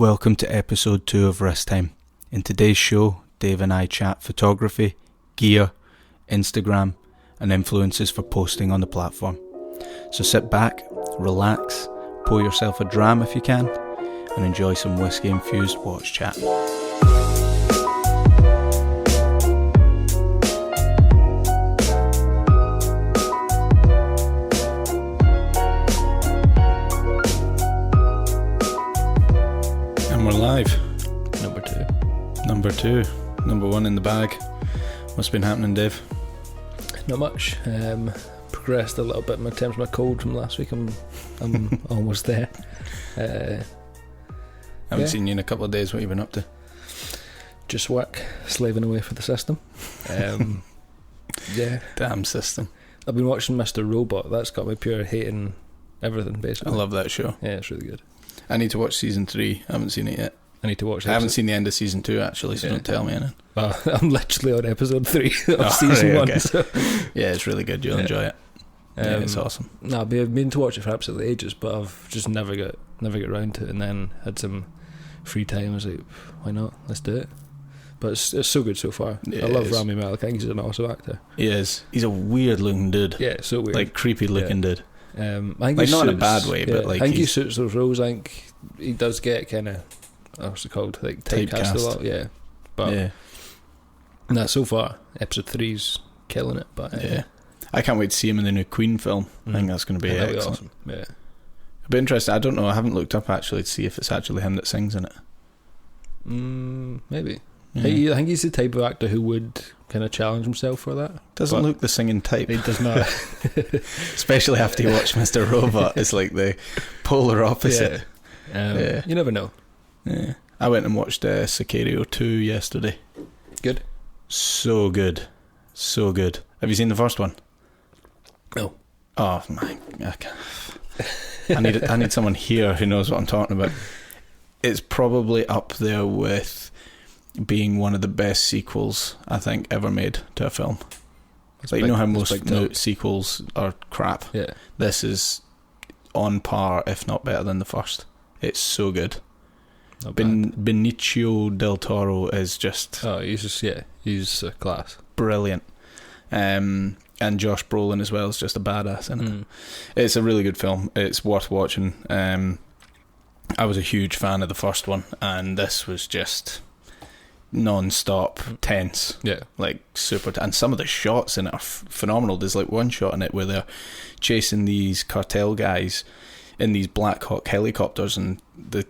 Welcome to episode 2 of Wrist Time. In today's show, Dave and I chat photography, gear, Instagram, and influences for posting on the platform. So sit back, relax, pour yourself a dram if you can, and enjoy some whiskey-infused watch chat. We're live. Number two. Number one in the bag. What's been happening, Dave? Not much. Progressed a little bit in terms of my cold from last week. I'm almost there. Haven't seen you in a couple of days. What have you been up to? Just work, slaving away for the system. Damn system. I've been watching Mr. Robot. That's got me pure hating everything, basically. I love that show. Yeah, it's really good. I need to watch season 3. I haven't seen it yet. I need to watch it. I haven't seen the end of season 2 actually, so don't tell me anything. Well, I'm literally on episode 3 of season 1. Okay. So. Yeah, it's really good. You'll enjoy it. Yeah, it's awesome. No, I've been to watch it for absolutely ages, but I've just never got around to it, and then had some free time. I was like, why not? Let's do it. But it's so good so far. Yeah, I love Rami Malek. I think he's an awesome actor. He is. He's a weird looking dude. Yeah, so weird. Like creepy looking dude. I think like not in a bad way, but like I think he suits those roles. I think he does get kind of what's it called, like typecast a lot. Yeah, but nah, so far episode 3's killing it. But I can't wait to see him in the new Queen film. I think that's going to be excellent. Be awesome. Yeah, it'll be interesting. I don't know. I haven't looked up actually to see if it's actually him that sings in it. Maybe. Yeah. I think he's the type of actor who would kind of challenge himself for that. Doesn't look the singing type. He does not. Especially after you watch Mr. Robot. It's like the polar opposite. You never know. Yeah. I went and watched Sicario 2 yesterday. Good. So good. So good. Have you seen the first one? No. Oh my! I need someone here who knows what I'm talking about. It's probably up there with being one of the best sequels I think ever made to a film. Like, you know how most sequels are crap. Yeah. This is on par, if not better than the first. It's so good. Benicio del Toro is just he's a class. Brilliant. And Josh Brolin as well is just a badass in it. It's a really good film. It's worth watching. I was a huge fan of the first one, and this was just non-stop tense. Yeah, like super and some of the shots in it are phenomenal. There's like one shot in it where they're chasing these cartel guys in these Black Hawk helicopters, and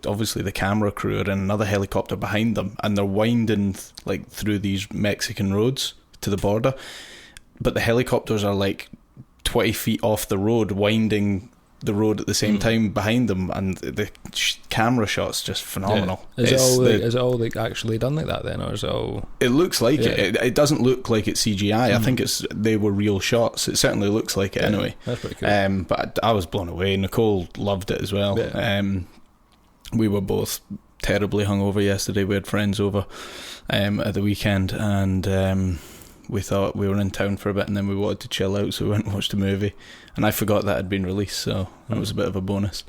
obviously the camera crew are in another helicopter behind them, and they're winding like through these Mexican roads to the border, but the helicopters are like 20 feet off the road, winding the road at the same time behind them, and the camera shots just phenomenal. Yeah. Is it all like actually done like that then, or is it all? It looks like it. It doesn't look like it's CGI. I think they were real shots. It certainly looks like it anyway. That's pretty cool. But I was blown away. Nicole loved it as well. Yeah. We were both terribly hungover yesterday. We had friends over at the weekend, and we thought we were in town for a bit, and then we wanted to chill out, so we went and watched a movie, and I forgot that had been released, so that was a bit of a bonus.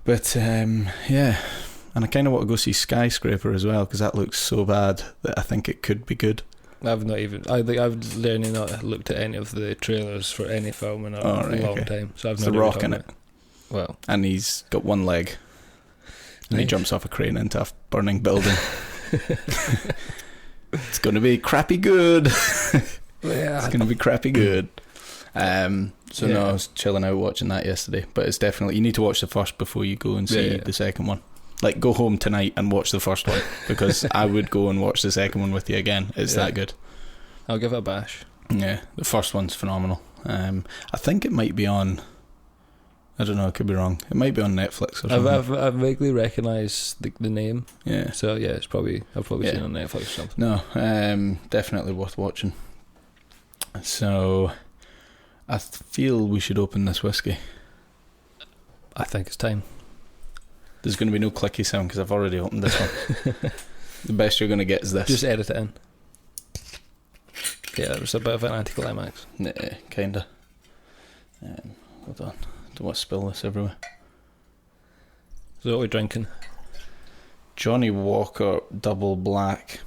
But and I kind of want to go see Skyscraper as well, because that looks so bad that I think it could be good. I've literally not looked at any of the trailers for any film in a long time, so I've The Rock in it. Well, and he's got one leg, and he jumps off a crane into a burning building. It's going to be crappy good. It's going to be crappy good. No, I was chilling out watching that yesterday, but it's definitely, you need to watch the first before you go and see the second one. Like, go home tonight and watch the first one, because I would go and watch the second one with you again. It's that good. I'll give it a bash. Yeah, the first one's phenomenal. I think it might be on, I don't know, I could be wrong. It might be on Netflix or something. I've vaguely recognised the name. Yeah. So it's probably I've seen it on Netflix or something. No, definitely worth watching. So I feel we should open this whiskey. I think it's time. There's going to be no clicky sound because I've already opened this one. The best you're going to get is this. Just edit it in. Yeah, it was a bit of an anticlimax. Nah, kinda. Hold on. Don't want to spill this everywhere. So what are we drinking? Johnny Walker Double Black.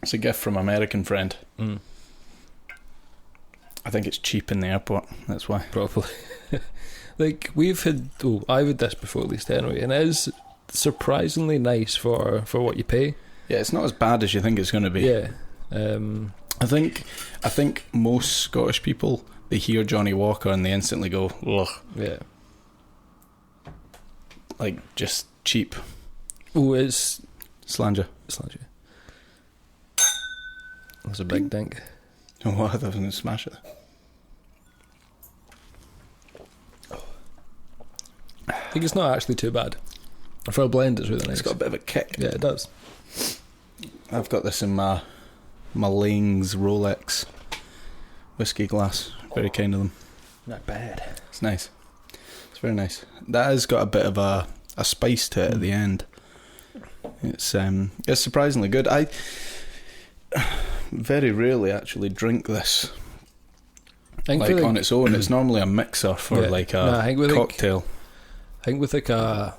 It's a gift from an American friend. I think it's cheap in the airport, that's why. Probably. Like, I've had this before, at least anyway, and it is surprisingly nice for what you pay. Yeah, it's not as bad as you think it's going to be. Yeah. I think most Scottish people, they hear Johnny Walker and they instantly go, ugh. Yeah. Like, just cheap. Oh, it's... Slanger. That's a big dink. Oh, what? I thought I was going to smash it. I think it's not actually too bad. For a blend, it's really nice. It's got a bit of a kick. Yeah, it does. I've got this in my Lang's Rolex whiskey glass. Very kind of them. Not bad. It's nice. It's very nice. That has got a bit of a spice to it at the end. It's surprisingly good. I very rarely actually drink this on its own. It's normally a mixer for a cocktail. I think with like a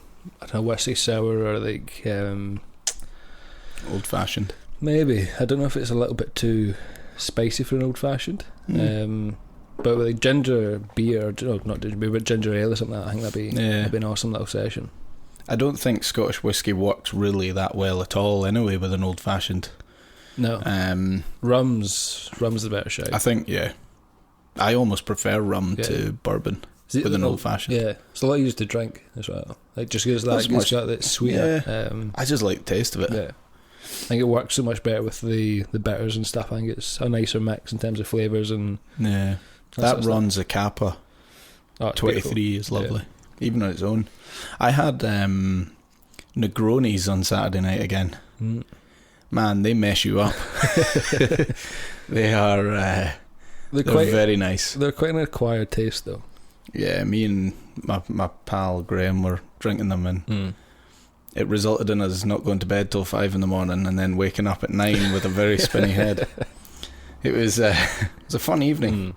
whiskey sour or like old fashioned. Maybe. I don't know if it's a little bit too spicy for an old fashioned. But with like ginger beer, not ginger beer, but ginger ale or something like that, I think that'd be an awesome little session. I don't think Scottish whiskey works really that well at all anyway with an old fashioned. No. Rum's the better shout. I think, yeah. I almost prefer rum to bourbon with an old fashioned. Yeah, it's a lot easier to drink as well. Like, just because it's got that sweeter. Yeah. I just like the taste of it. Yeah. I think it works so much better with the bitters and stuff. I think it's a nicer mix in terms of flavours and... Yeah. That runs a Kappa. 23 is lovely. Yeah. Even on its own. I had Negronis on Saturday night again. Man, they mess you up. They are they're very nice. They're quite an acquired taste though. Yeah, me and my pal Graham were drinking them and it resulted in us not going to bed till 5 a.m. and then waking up at 9 with a very spinny head. It was a fun evening.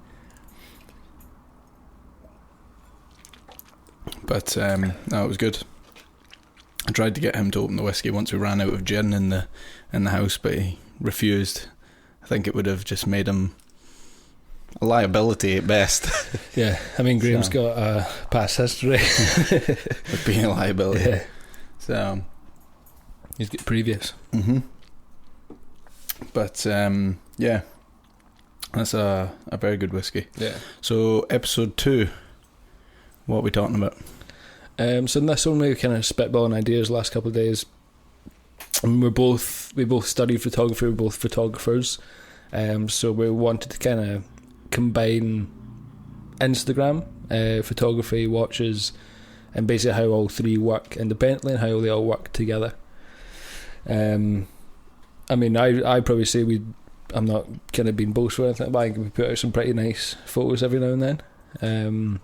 But no, it was good. I tried to get him to open the whiskey once we ran out of gin in the house, but he refused. I think it would have just made him a liability at best. Yeah, I mean, Graham's got a past history of being a liability. Yeah. So he's got previous. But yeah, that's a very good whiskey. Yeah. So episode 2, what are we talking about? So in this one we were kind of spitballing ideas the last couple of days. And we both studied photography. We're both photographers. So we wanted to kind of combine Instagram, photography, watches, and basically how all three work independently and how they all work together. I mean, I probably say I'm not kind of being boastful or anything, but I think we put out some pretty nice photos every now and then.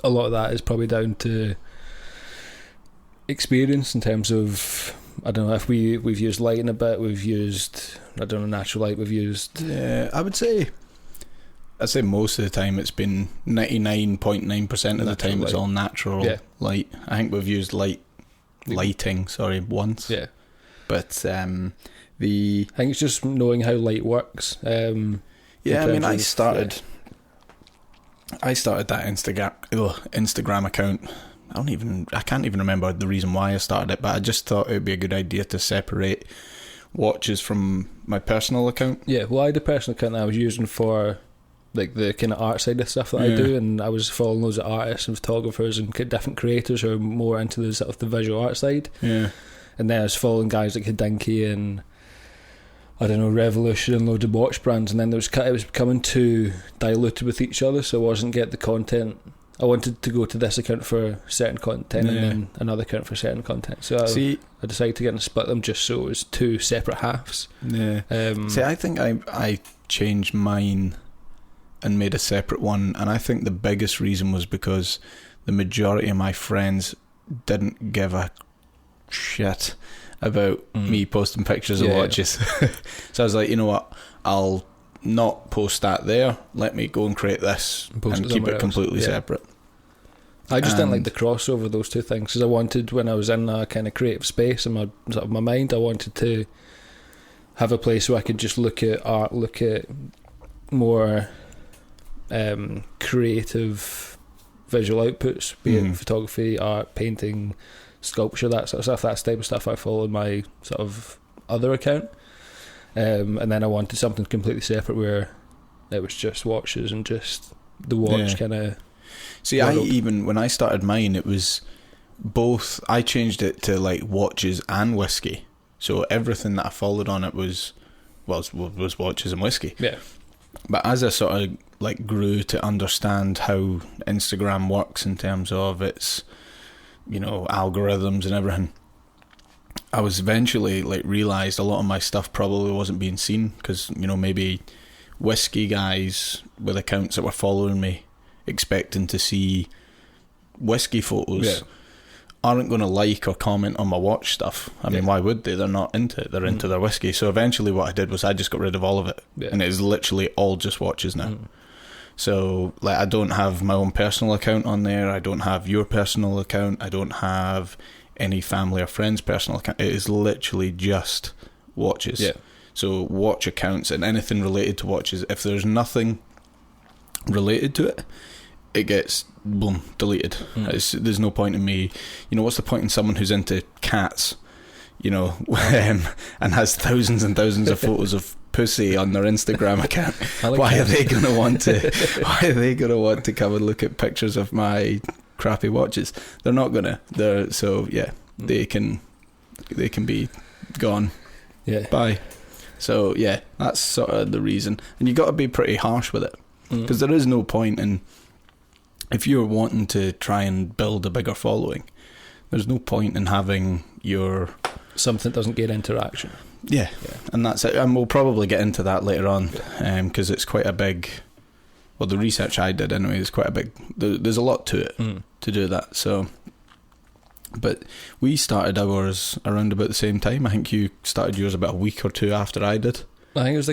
A lot of that is probably down to experience in terms of, I don't know if we've used lighting a bit, we've used, I don't know, natural light, we've used... Yeah, I'd say most of the time it's been 99.9% of the time light. It's all natural light. I think we've used lighting once. Yeah. But I think it's just knowing how light works. I mean, I started that Instagram account. I can't even remember the reason why I started it, but I just thought it would be a good idea to separate watches from my personal account. Yeah, well, I had a personal account that I was using for like the kind of art side of stuff that I do, and I was following loads of artists and photographers and different creators who are more into the sort of the visual art side. Yeah, and then I was following guys like Hodinkee and I don't know, Revolution and loads of watch brands, and then it was becoming too diluted with each other, so I wasn't getting the content. I wanted to go to this account for certain content and then another account for certain content. So I decided to get and split them just so it was two separate halves. Yeah. I think I changed mine and made a separate one, and I think the biggest reason was because the majority of my friends didn't give a shit about me posting pictures of watches. So I was like, you know what, I'll not post that there, let me go and create this and keep it completely separate. I just didn't like the crossover of those two things, because I wanted, when I was in a kind of creative space in my sort of my mind, I wanted to have a place where I could just look at art, look at more creative visual outputs, be it photography, art, painting, sculpture, that sort of stuff. That's the type of stuff I follow in my sort of other account. And then I wanted something completely separate where it was just watches and just the watch kind of. See, when I started mine, it was both. I changed it to like watches and whiskey, so everything that I followed on it was watches and whiskey. Yeah. But as I sort of like grew to understand how Instagram works in terms of its, algorithms and everything, I was eventually like realised a lot of my stuff probably wasn't being seen, because maybe whiskey guys with accounts that were following me expecting to see whiskey photos aren't going to like or comment on my watch stuff. I mean, why would they? They're not into it. They're into their whiskey. So eventually what I did was I just got rid of all of it. And it is literally all just watches now. So like, I don't have my own personal account on there. I don't have your personal account. I don't have any family or friends' personal account. It is literally just watches. Yeah. So watch accounts and anything related to watches. If there's nothing related to it, it gets boom deleted. There's no point in me. What's the point in someone who's into cats, and has thousands and thousands of photos of pussy on their Instagram account? Why are they going to want to? Why are they going to want to come and look at pictures of my crappy watches? They're not gonna. They can be gone. Yeah. Bye. So yeah, that's sort of the reason. And you got to be pretty harsh with it, because there is no point in, if you're wanting to try and build a bigger following, there's no point in having your something that doesn't get interaction. Yeah, and that's it. And we'll probably get into that later on, because it's quite a big. Well, the research I did anyway is quite a big. There's a lot to it to do that. So, but we started ours around about the same time. I think you started yours about a week or two after I did. I think it was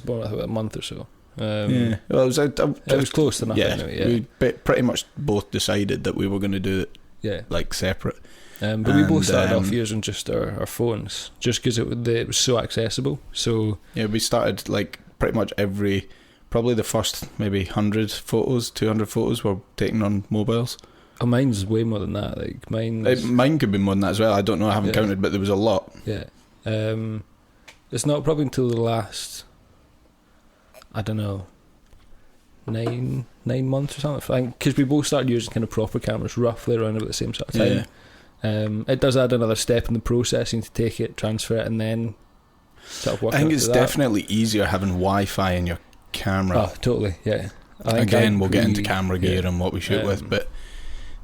about a month or so. Well, it was close enough. Yeah, anyway, we pretty much both decided that we were going to do it. Yeah, like separate. But we both started off using just our phones, just because it was so accessible. So yeah, we started like pretty much probably the first maybe 100 photos, 200 photos were taken on mobiles. Oh, mine's way more than that. Like mine could be more than that as well. I don't know. I haven't counted, but there was a lot. Yeah. It's not probably until the last, I don't know, 9 months or something, because we both started using kind of proper cameras roughly around about the same sort of time. It does add another step in the processing to take it, transfer it, and then sort of work. I think it's definitely easier having Wi-Fi in your camera. Oh, totally, yeah. Again, we'll get into camera gear and what we shoot with, but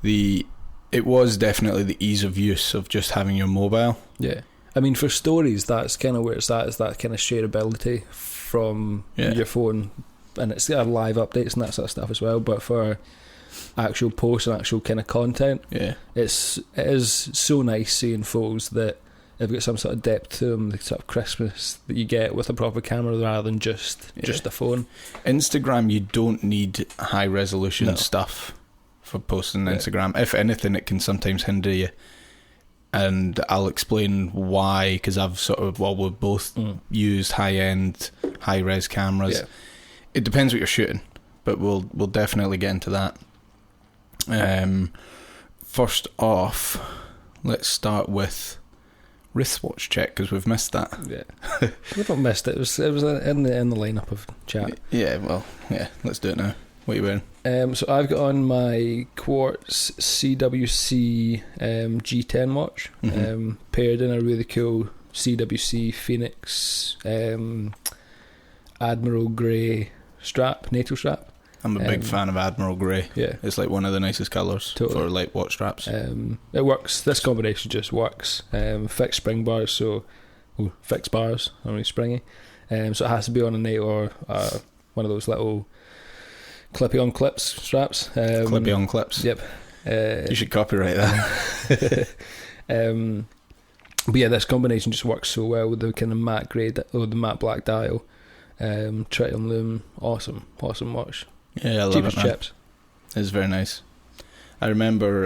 it was definitely the ease of use of just having your mobile. Yeah. I mean, for stories, that's kind of where it's at, is that kind of shareability from your phone, and it's got live updates and that sort of stuff as well. But for actual posts and actual kind of content, it is so nice seeing photos that have got some sort of depth to them, the sort of crispness that you get with a proper camera rather than just a phone. Instagram, you don't need high resolution stuff for posting on Instagram. If anything, it can sometimes hinder you. And I'll explain why, because we've both used high-end, high-res cameras. Yeah. It depends what you're shooting, but we'll definitely get into that. First off, let's start with wristwatch check, because we've missed that. Yeah, we've not missed it. It was in the lineup of chat. Yeah, well, let's do it now. What are you wearing? So I've got on my Quartz CWC G10 watch, paired in a really cool CWC Phoenix Admiral Grey strap, NATO strap. I'm a big fan of Admiral Grey. Yeah, it's like one of the nicest colours for light watch straps. It works. This combination just works. Fixed spring bars, fixed bars, only springy. So it has to be on a NATO or one of those little clippy-on clips straps. Clippy-on clips. Yep. You should copyright that. But yeah, this combination just works so well with the kind of matte grey or the matte black dial. Tritium lume, awesome watch. Yeah, I love Cheapest it, man. chips. It's very nice. I remember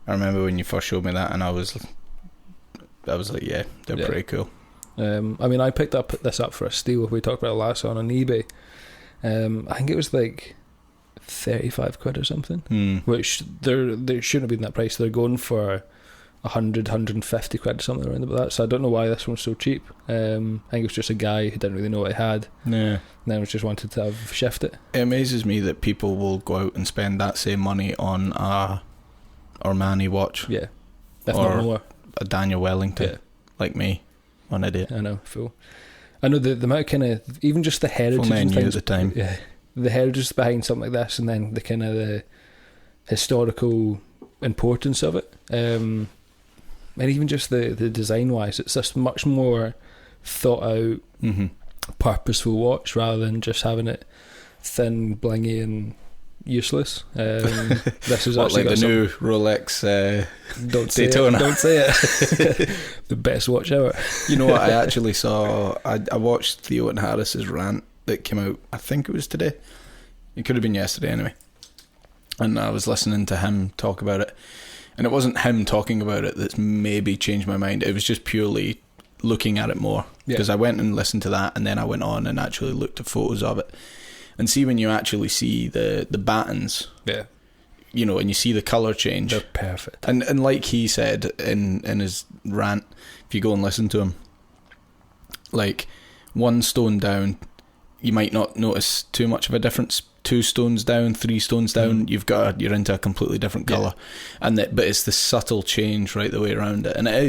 when you first showed me that, and I was like, yeah, they're pretty cool. I mean, I picked this up for a steal. We talked about it last on eBay. I think it was like 35 quid or something, which they shouldn't have been that price. They're going for 100, 150 quid, something around about that. So I don't know why this one's so cheap. I think it was just a guy who didn't really know what he had. Yeah. And then just wanted to have shift it. It amazes me that people will go out and spend that same money on a Armani watch. Yeah. If not more. A Daniel Wellington, like me. One idiot. I know, fool. I know the amount kind of, even just the heritage and things, at the time. Yeah, the heritage behind something like this, and then the kind of the historical importance of it, and even just the design wise, it's just much more thought out, purposeful watch rather than just having it thin, blingy, and useless. This is what, like the new Rolex Daytona? Don't say it. The best watch ever. You know what? I actually saw. I watched Theo and Harris's rant that came out. I think it was today. It could have been yesterday anyway. And I was listening to him talk about it, and it wasn't him talking about it that's maybe changed my mind. It was just purely looking at it more, because I went and listened to that, and then I went on and actually looked at photos of it. And see, when you actually see the battens, you know, and you see the colour change, they're perfect. And like he said in his rant, if you go and listen to him, like 1 stone down, you might not notice too much of a difference. 2 stones down, 3 stones down, you're into a completely different colour, but it's the subtle change right the way around it, and it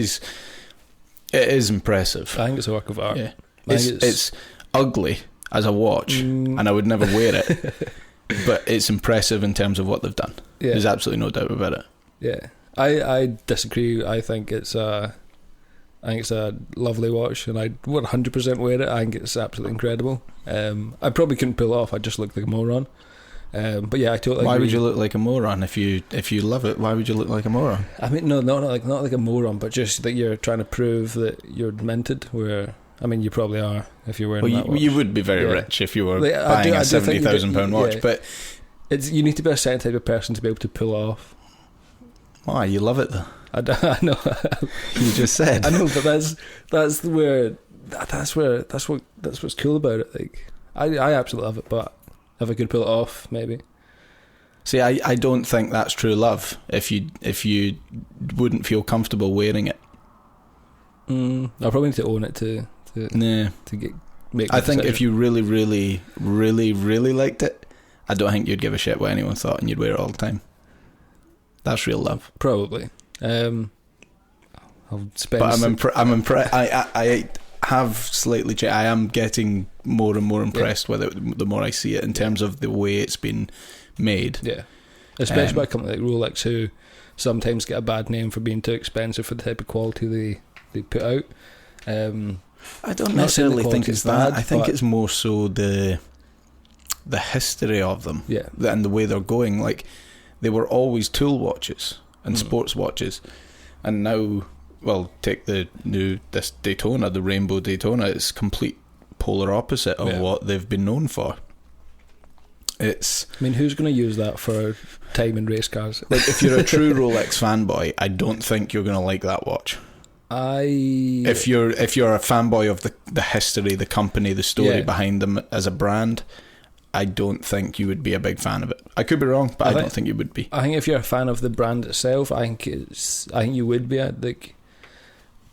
is impressive. I think it's a work of art. Yeah, it's ugly as a watch, and I would never wear it, but it's impressive in terms of what they've done. There's absolutely no doubt about it. Yeah, I disagree. I think it's a lovely watch, and I would 100% wear it. I think it's absolutely incredible. I probably couldn't pull it off. I just look like a moron. But yeah, I totally. Why agree. would you look like a moron if you love it? Why would you look like a moron? I mean, no, not like a moron, but just that you're trying to prove that you're minted. Where I mean, you probably are if you're wearing that watch. You would be very rich if you were buying a £70,000 watch, but you need to be a certain type of person to be able to pull off. Why? You love it though. I know. You just said. I know, but that's what's cool about it. Like, I absolutely love it, but if I could pull it off, maybe. See, I don't think that's true love. If you wouldn't feel comfortable wearing it, I'll probably need to own it to make. I think if you really, really, really, really liked it, I don't think you'd give a shit what anyone thought, and you'd wear it all the time. That's real love, probably. I'll spend. But I'm impressed. I have slightly changed. I am getting more and more impressed with it the more I see it in terms of the way it's been made. Yeah, especially by a company like Rolex, who sometimes get a bad name for being too expensive for the type of quality they put out. I don't necessarily think it's that. I think it's more so the history of them, and the way they're going. Like, they were always tool watches and sports watches, and now, well, take this Daytona, the Rainbow Daytona. It's complete polar opposite of what they've been known for. I mean, who's going to use that for time in race cars? Like, if you're a true Rolex fanboy, I don't think you're going to like that watch. If you're a fanboy of the history, the company, the story behind them as a brand, I don't think you would be a big fan of it. I could be wrong, but I don't think you would be. I think if you're a fan of the brand itself, I think you would be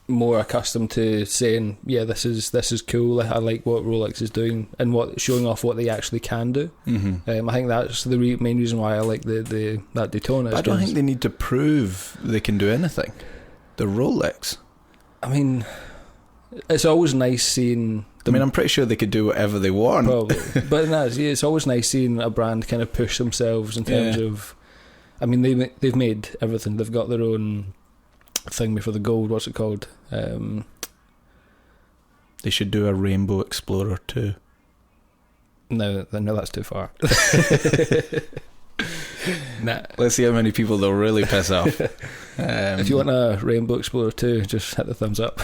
more accustomed to saying, yeah, this is cool. I like what Rolex is doing and showing off what they actually can do. I think that's the main reason why I like that Daytona. I don't think they need to prove they can do anything. They're Rolex. I mean, it's always nice seeing. I'm pretty sure they could do whatever they want. Probably, but it's always nice seeing a brand kind of push themselves in terms of. I mean, they've made everything. They've got their own thing for the gold. What's it called? They should do a Rainbow Explorer too. No, that's too far. Nah. Let's see how many people they'll really piss off. If you want a Rainbow Explorer 2, just hit the thumbs up.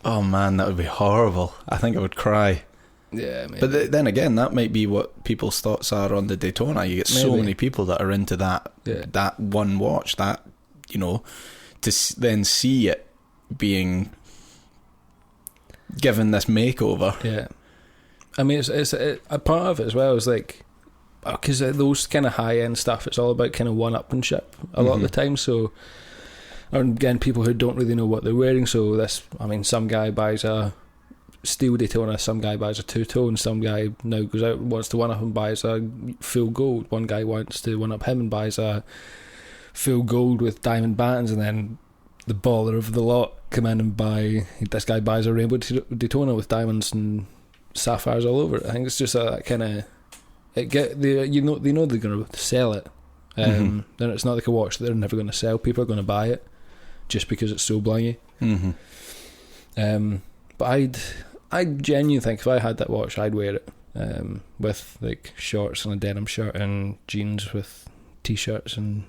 Oh man, that would be horrible. I think I would cry. Yeah, maybe. But then again, that might be what people's thoughts are on the Daytona. You get so many people that are into that one watch, that, you know, to then see it being given this makeover. Yeah. I mean, it's a part of it as well is like, because those kind of high-end stuff, it's all about kind of one-upmanship a lot of the time. So, and again, people who don't really know what they're wearing. So some guy buys a steel Daytona, some guy buys a two-tone, some guy now goes out and wants to one-up and buys a full gold. One guy wants to one-up him and buys a full gold with diamond bands, and then the baller of the lot come in and this guy buys a rainbow Daytona with diamonds and sapphires all over it. I think it's just that kind of they know they're going to sell it. Then it's not like a watch that they're never going to sell. People are going to buy it just because it's so blingy. But I genuinely think if I had that watch, I'd wear it with like shorts and a denim shirt and jeans with t-shirts and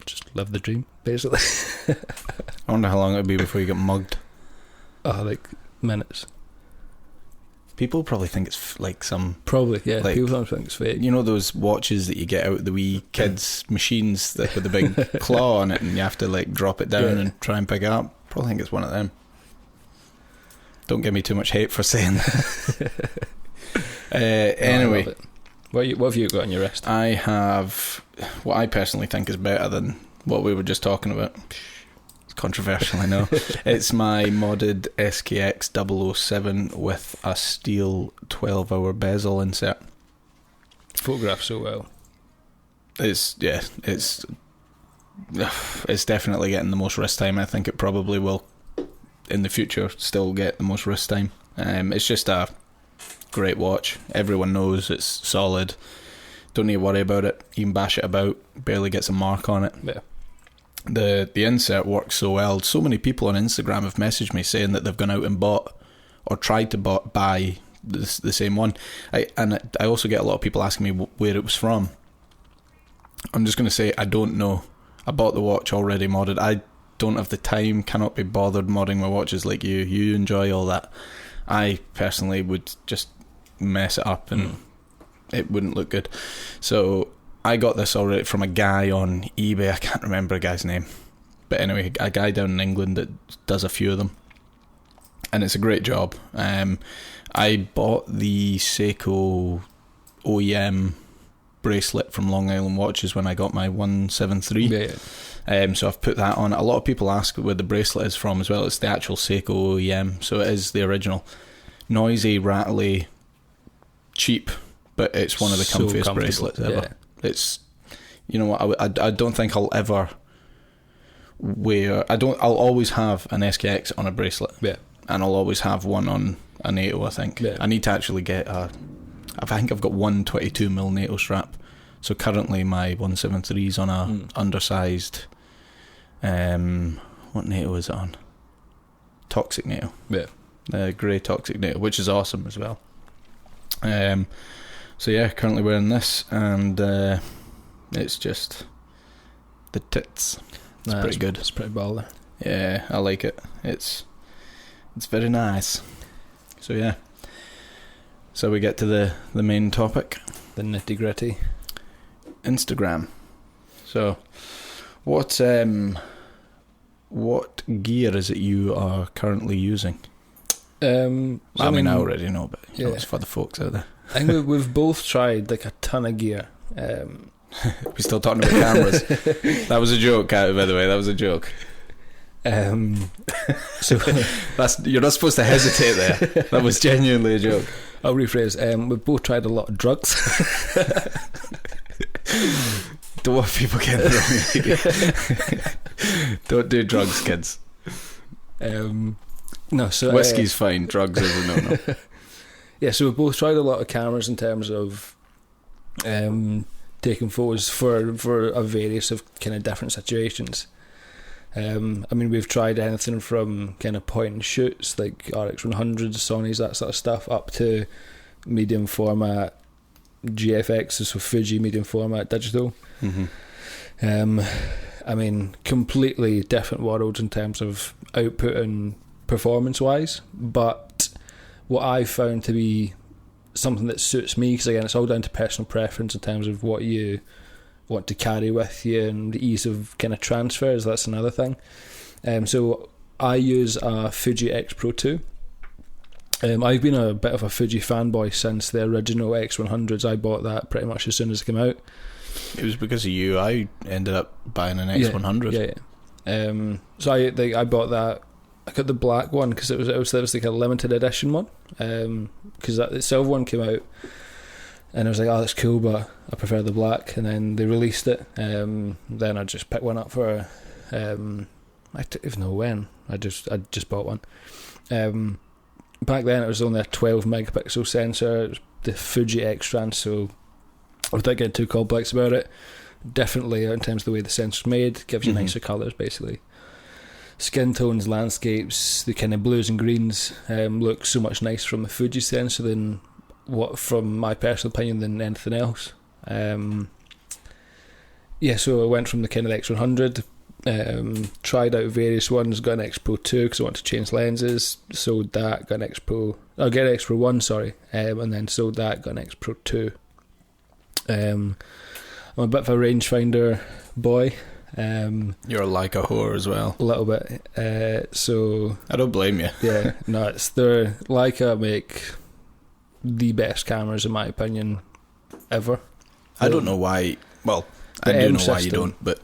just live the dream, basically. I wonder how long it would be before you get mugged. Oh, like minutes. People probably think it's like some... Probably, yeah. Like, people don't think it's fake. You know those watches that you get out the wee kids' machines that with the big claw on it, and you have to like drop it down and try and pick it up? Probably think it's one of them. Don't give me too much hate for saying that. Anyway. What have you got on your wrist? I have what I personally think is better than what we were just talking about. It's controversial, I know. It's my modded SKX 007 with a steel 12-hour bezel insert. Photographed so well. It's definitely getting the most wrist time. I think it probably will in the future still get the most wrist time. It's just a great watch. Everyone knows it's solid. Don't need to worry about it. You can bash it about. Barely gets a mark on it. Yeah. The insert works so well. So many people on Instagram have messaged me saying that they've gone out and bought or tried to buy the same one. I also get a lot of people asking me where it was from. I'm just going to say I don't know. I bought the watch already modded. I don't have the time, cannot be bothered modding my watches like you. You enjoy all that. I personally would just mess it up and it wouldn't look good. So I got this already from a guy on eBay. I can't remember a guy's name, but anyway, a guy down in England that does a few of them, and it's a great job. I bought the Seiko OEM bracelet from Long Island Watches when I got my 173. So I've put that on. A lot of people ask where the bracelet is from as well. It's the actual Seiko OEM, so it is the original. Noisy, rattly, cheap, but it's one of the comfiest bracelets ever. Yeah. It's, you know what, I don't think I'll ever wear... I'll always have an SKX on a bracelet. Yeah. And I'll always have one on a NATO, I think. Yeah. I need to actually get I think I've got one 22mm NATO strap. So currently my 173 is on a undersized... what NATO is it on? Toxic NATO. Yeah. The grey Toxic NATO, which is awesome as well. So yeah, currently wearing this, and it's just the tits. It's pretty good. It's pretty baller. Yeah, I like it. It's very nice. So yeah. So we get to the main topic. The nitty gritty. Instagram. So what gear is it you are currently using? I mean, I already know, but you know, it's for the folks out there. I think we've both tried like a ton of gear. We're still talking about cameras. That was a joke, by the way. That was a joke. So you're not supposed to hesitate there. That was genuinely a joke. I'll rephrase. We've both tried a lot of drugs. Don't want people getting the wrong idea. Don't do drugs, kids. No, so whiskey's fine. Drugs is a no-no. Yeah, so we've both tried a lot of cameras in terms of taking photos for a various of kind of different situations. I mean, we've tried anything from kind of point and shoots like RX100s, Sonys, that sort of stuff, up to medium format GFXs, so Fuji medium format digital. I mean, completely different worlds in terms of output and performance wise, but what I found to be something that suits me, because again, it's all down to personal preference in terms of what you want to carry with you and the ease of kind of transfers. That's another thing. So I use a Fuji X Pro 2. I've been a bit of a Fuji fanboy since the original X100s. I bought that pretty much as soon as it came out. It was because of you. I ended up buying an X100. Yeah. So I bought that. I got the black one because it was like a limited edition one. Because the silver one came out, and I was like, oh, that's cool, but I prefer the black. And then they released it. Then I just picked one up for. I don't even know when. I just bought one. Back then it was only a 12 megapixel sensor. It was the Fuji X-Trans, so without getting too complex about it, definitely in terms of the way the sensor's made, gives you nicer colours basically. Skin tones, landscapes, the kind of blues and greens look so much nicer from the Fuji sensor than from my personal opinion, than anything else. So I went from the kind of X100. Tried out various ones, got an X Pro 2 because I wanted to change lenses, sold that, got an X Pro, got an X Pro 1, sorry, and then sold that, got an X Pro 2. I'm a bit of a rangefinder boy. You're a Leica whore as well. A little bit. So I don't blame you. Yeah, no, Leica make the best cameras in my opinion ever. I don't know why. Well, I do know why you don't, but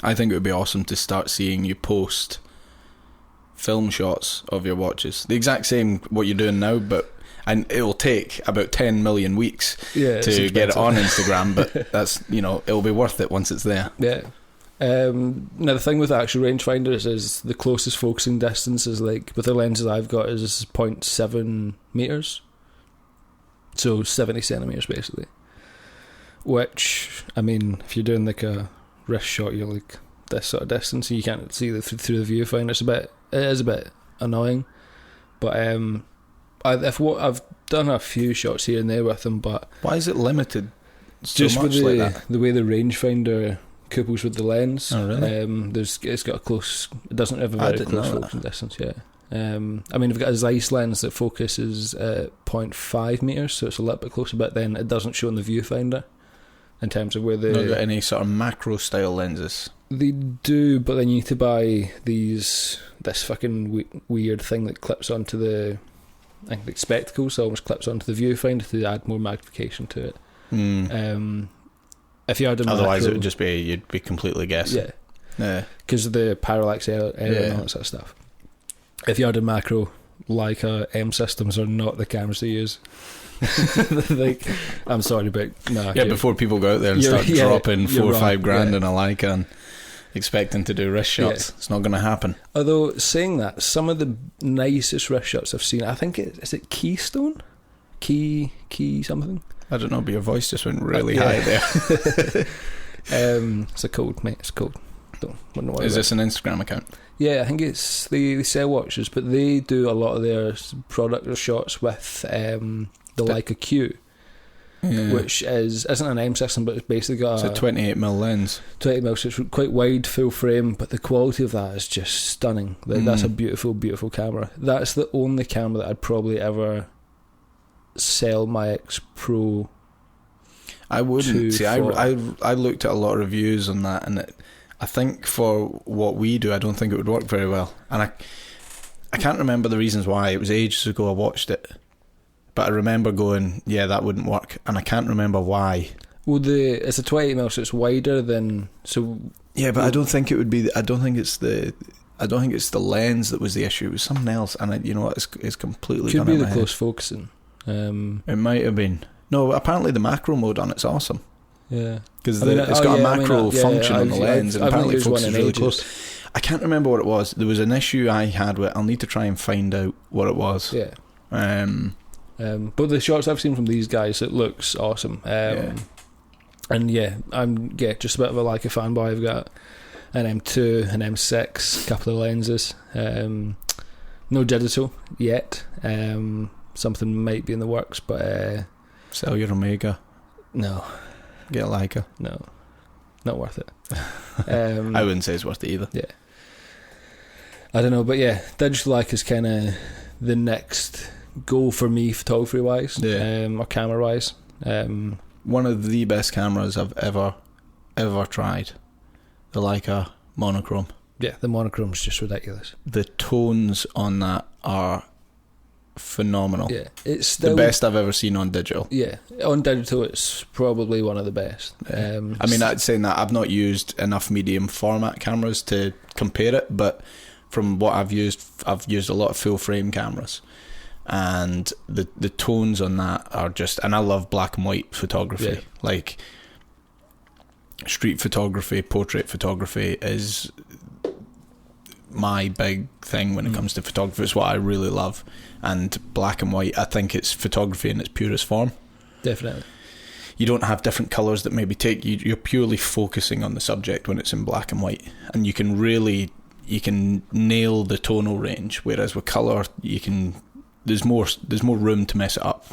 I think it would be awesome to start seeing you post film shots of your watches. The exact same what you're doing now, and it'll take about 10 million weeks to get it on Instagram, but that's, it'll be worth it once it's there. Yeah. Now the thing with actual rangefinders is the closest focusing distance is like, with the lenses I've got, is 0.7 meters. So 70 centimeters basically. Which, I mean, if you're doing like a wrist shot, you're like this sort of distance, and you can't see through the viewfinder. It is a bit annoying, but I've done a few shots here and there with them. But why is it limited so just much with like that? The way the rangefinder couples with the lens. Oh really? It's got a close. It doesn't have a very close focusing distance. Yeah. I mean, we've got a Zeiss lens that focuses at 0.5 meters, so it's a little bit closer, but then it doesn't show in the viewfinder. In terms of where not got any sort of macro style lenses. They do, but then you need to buy this fucking weird thing that clips onto the, I think, like spectacles, so almost clips onto the viewfinder to add more magnification to it. If you had a otherwise macro, it would just be, you'd be completely guessing. Yeah, because of the parallax error and all that sort of stuff. If you had a macro, Leica M systems are not the cameras to use. Like, I'm sorry, but no. Yeah, before people go out there and start dropping 4 or 5 grand in a Leica and expecting to do wrist shots, it's not going to happen. Although, saying that, some of the nicest wrist shots I've seen, I think is it Keystone? Key something? I don't know, but your voice just went really high there. It's a code, mate. It's a code. Wouldn't know. Is this an Instagram account? Yeah, I think it's they sell watches, but they do a lot of their product shots with the Leica Q, which isn't an M system, but it's basically got a 28mm lens. 28mm, so it's quite wide, full frame, but the quality of that is just stunning. That's a beautiful, beautiful camera. That's the only camera that I'd probably ever sell my X Pro. I wouldn't. See, I looked at a lot of reviews on that, and I think for what we do, I don't think it would work very well. And I can't remember the reasons why. It was ages ago I watched it. But I remember going, yeah, that wouldn't work, and I can't remember why. Well, it's a 28mm, so it's wider than Yeah, but I don't think it would be. I don't think it's the lens that was the issue. It was something else, and it's completely. Could be the close focusing. It might have been. No, apparently the macro mode on it's awesome. Yeah, because it's got a macro function on the lens, and apparently it focuses really close. I can't remember what it was. There was an issue I had with it. I'll need to try and find out what it was. Yeah. But the shots I've seen from these guys, it looks awesome. And I'm just a bit of a Leica fanboy. I've got an M2, an M6, a couple of lenses. No digital yet. Something might be in the works, but sell your Omega. No. Get a Leica. No, not worth it. I wouldn't say it's worth it either. Yeah. I don't know, but yeah, digital Leica is kind of the next go for me photography wise, Yeah. or camera wise. One of the best cameras I've ever tried. The Leica monochrome. Yeah, the monochrome's just ridiculous. The tones on that are phenomenal. Yeah, it's still the best I've ever seen on digital. Yeah, on digital it's probably one of the best. I mean, I'd say that I've not used enough medium format cameras to compare it, but from what I've used a lot of full frame cameras, and the tones on that are just, and I love black and white photography. Yeah. Like street photography, portrait photography is my big thing when it comes to photography. It's what I really love. And black and white, I think it's photography in its purest form. Definitely. You don't have different colours that maybe take you. You're purely focusing on the subject when it's in black and white, and you can nail the tonal range. Whereas with colour, there's more room to mess it up,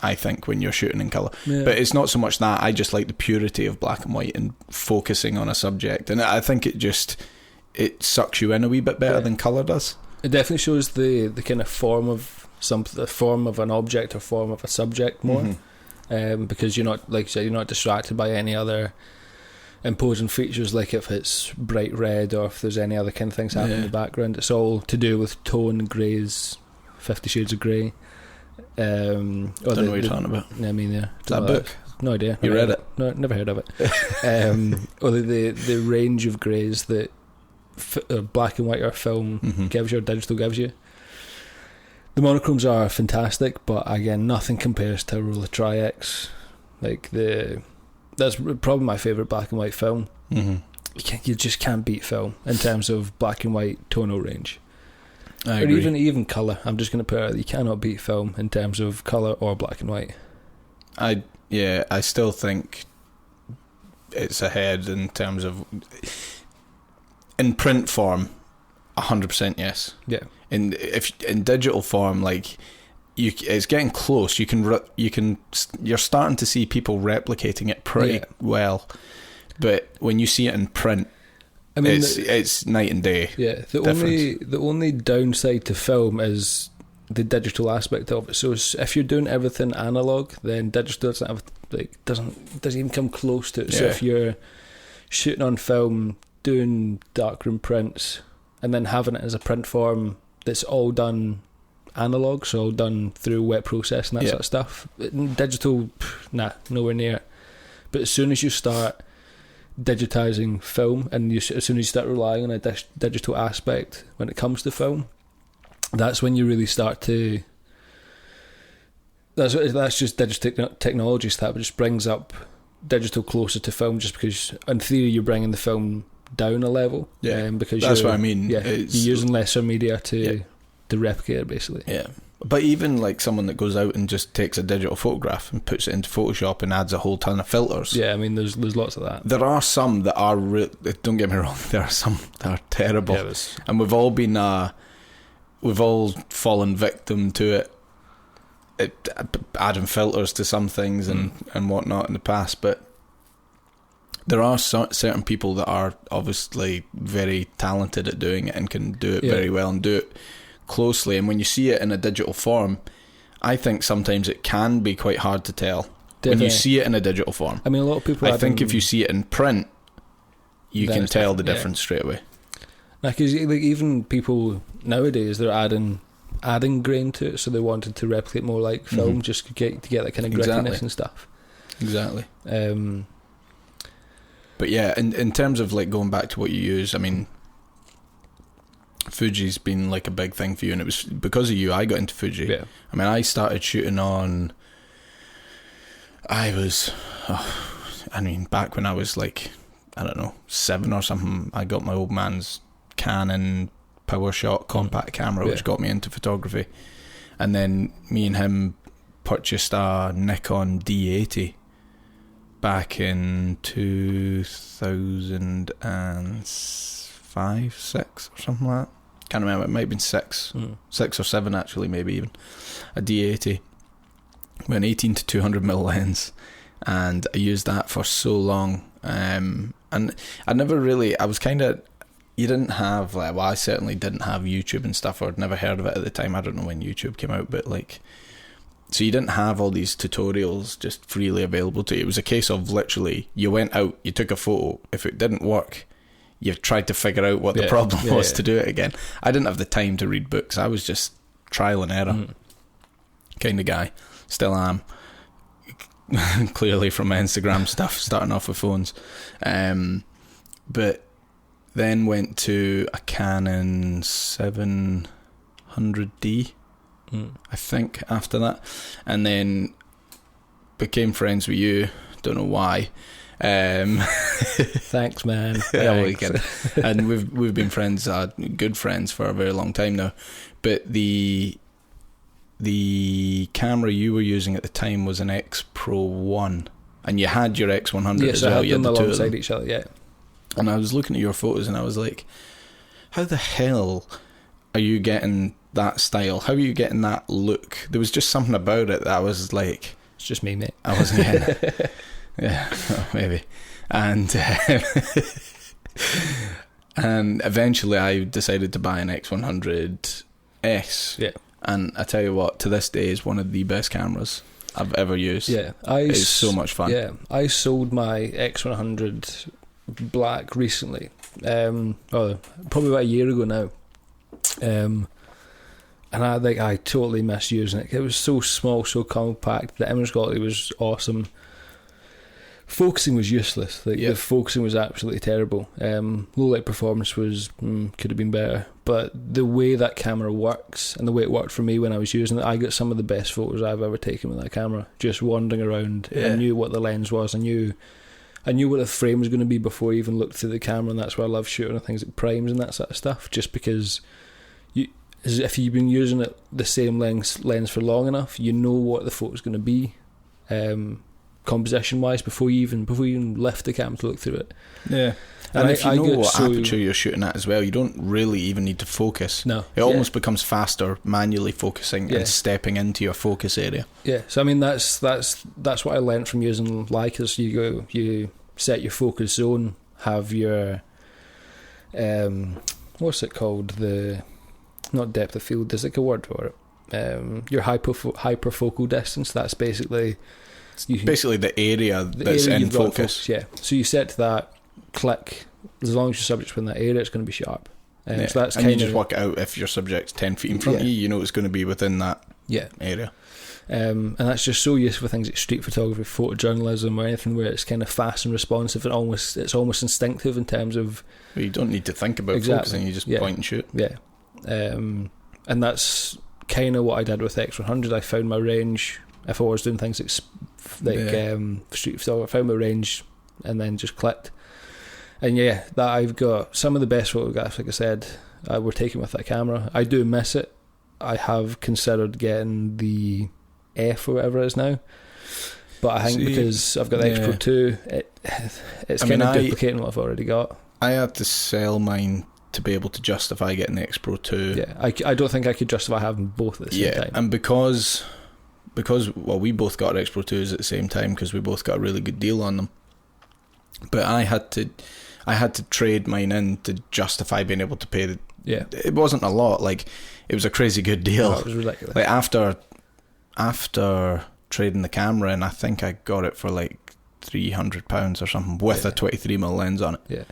I think, when you're shooting in colour. Yeah. But it's not so much that. I just like the purity of black and white and focusing on a subject, and I think it sucks you in a wee bit better than colour does. It definitely shows the kind of form of the form of an object or form of a subject more, because you're not, like you said, you're not distracted by any other imposing features, like if it's bright red or if there's any other kind of things happening in the background. It's all to do with tone, greys, 50 Shades of Grey. Don't know what you're talking about. I mean, yeah, that book? No idea. You read it? No, never heard of it. Or the range of greys that black and white or film gives you, or digital gives you. The monochromes are fantastic, but again, nothing compares to a roll of Tri-X. Like that's probably my favourite black and white film. You just can't beat film in terms of black and white tonal range. I agree. Or even colour. I'm just going to put it out, you cannot beat film in terms of colour or black and white. I still think it's ahead in terms of, in print form, 100% yes. Yeah. In digital form, like it's getting close. You're starting to see people replicating it pretty well, but when you see it in print, I mean, it's night and day. Yeah. The only downside to film is the digital aspect of it. So if you're doing everything analog, then digital doesn't even come close to it. Yeah. So if you're shooting on film, doing darkroom prints, and then having it as a print form that's all done analog, so all done through wet process and that sort of stuff. Digital, nowhere near. But as soon as you start digitizing film, and as soon as you start relying on a digital aspect when it comes to film, that's when you really start to. That's just digital technology stuff. It just brings up digital closer to film, just because in theory you're bringing the film down a level. Yeah, because that's what I mean. Yeah, you're using lesser media to replicate it, basically. Yeah. But even like someone that goes out and just takes a digital photograph and puts it into Photoshop and adds a whole ton of filters. Yeah, I mean, there's lots of that. There are some that are don't get me wrong, there are some that are terrible. Yeah, and we've all been we've all fallen victim to it, adding filters to some things and whatnot in the past. But there are certain people that are obviously very talented at doing it and can do it very well and do it closely. And when you see it in a digital form, I think sometimes it can be quite hard to tell. Definitely. When you see it in a digital form. I mean, a lot of people. I think if you see it in print, you can tell the difference straight away. Because like even people nowadays, they're adding grain to it, so they wanted to replicate more like film, just to get that kind of grittiness and stuff. Exactly. But yeah, in terms of like going back to what you use, I mean, Fuji's been like a big thing for you, and it was because of you I got into Fuji. Yeah. I mean, I started shooting on. Back when I was like, I don't know, 7 or something, I got my old man's Canon PowerShot compact camera, which got me into photography, and then me and him purchased a Nikon D80 back in 2005, 6 or something like that. Can't remember, it might have been 6 or 7 actually, maybe even. A D80 with an 18 to 200mm lens, and I used that for so long, and I never really, I was kind of you didn't have, like, well, I certainly didn't have YouTube and stuff, or I'd never heard of it at the time. I don't know when YouTube came out, but like, so you didn't have all these tutorials just freely available to you. It was a case of literally, you went out, you took a photo. If it didn't work, you tried to figure out what the problem was to do it again. I didn't have the time to read books. I was just trial and error kind of guy. Still am. Clearly from my Instagram stuff, starting off with phones. But then went to a Canon 700D, I think, after that, and then became friends with you. Don't know why. Thanks, man. Thanks. And we've been friends, good friends, for a very long time now. But the camera you were using at the time was an X Pro 1, and you had your X100 as well. I had them alongside each other. Yeah. And I was looking at your photos, and I was like, how the hell are you getting that style? How are you getting that look? There was just something about it that I was like, it's just me, mate. I wasn't getting it. Yeah, well, maybe. And and eventually I decided to buy an X100S. Yeah. And I tell you what, to this day is one of the best cameras I've ever used. Yeah. It's so much fun. Yeah. I sold my X100 Black recently. Probably about a year ago now. And I totally missed using it. It was so small, so compact. The image quality was awesome. Focusing was useless. The focusing was absolutely terrible. Low light performance was could have been better. But the way that camera works, and the way it worked for me when I was using it, I got some of the best photos I've ever taken with that camera. Just wandering around, I knew what the lens was. I knew what the frame was going to be before I even looked through the camera, and that's why I love shooting things like primes and that sort of stuff. Just because if you've been using it the same lens for long enough, you know what the photo's going to be, composition wise, before you even lift the camera to look through it. Yeah, and if you know what aperture you're shooting at as well, you don't really even need to focus. No, it almost becomes faster manually focusing and stepping into your focus area. Yeah, so I mean that's what I learned from using Leicas. You set your focus zone, have your what's it called, the not depth of field, there's like a word for it, your hyperfocal distance. That's basically the area that's in focus. Yeah, so you set to that, click, as long as your subject's within that area, it's going to be sharp. So that's and you just work it out. If your subject's 10 feet in front of you, you know it's going to be within that area. And that's just so useful for things like street photography, photojournalism, or anything where it's kind of fast and responsive, and it's almost instinctive in terms of... Well, you don't need to think about focusing, you just point and shoot. Yeah. And that's kind of what I did with X100. I found my range. If I was doing things like street photography, I found my range and then just clicked. And that I've got some of the best photographs, like I said, were taken with that camera. I do miss it. I have considered getting the F or whatever it is now, but I think because I've got the X Pro 2, it's kind of duplicating what I've already got. I had to sell mine to be able to justify getting the X Pro 2. Yeah, I don't think I could justify having both at the same time. And because we both got X Pro 2s at the same time because we both got a really good deal on them. But I had to trade mine in to justify being able to pay it wasn't a lot, like it was a crazy good deal. No, it was ridiculous. Like after trading the camera in, I think I got it for like £300 or something with a 23mm lens on it. Yeah.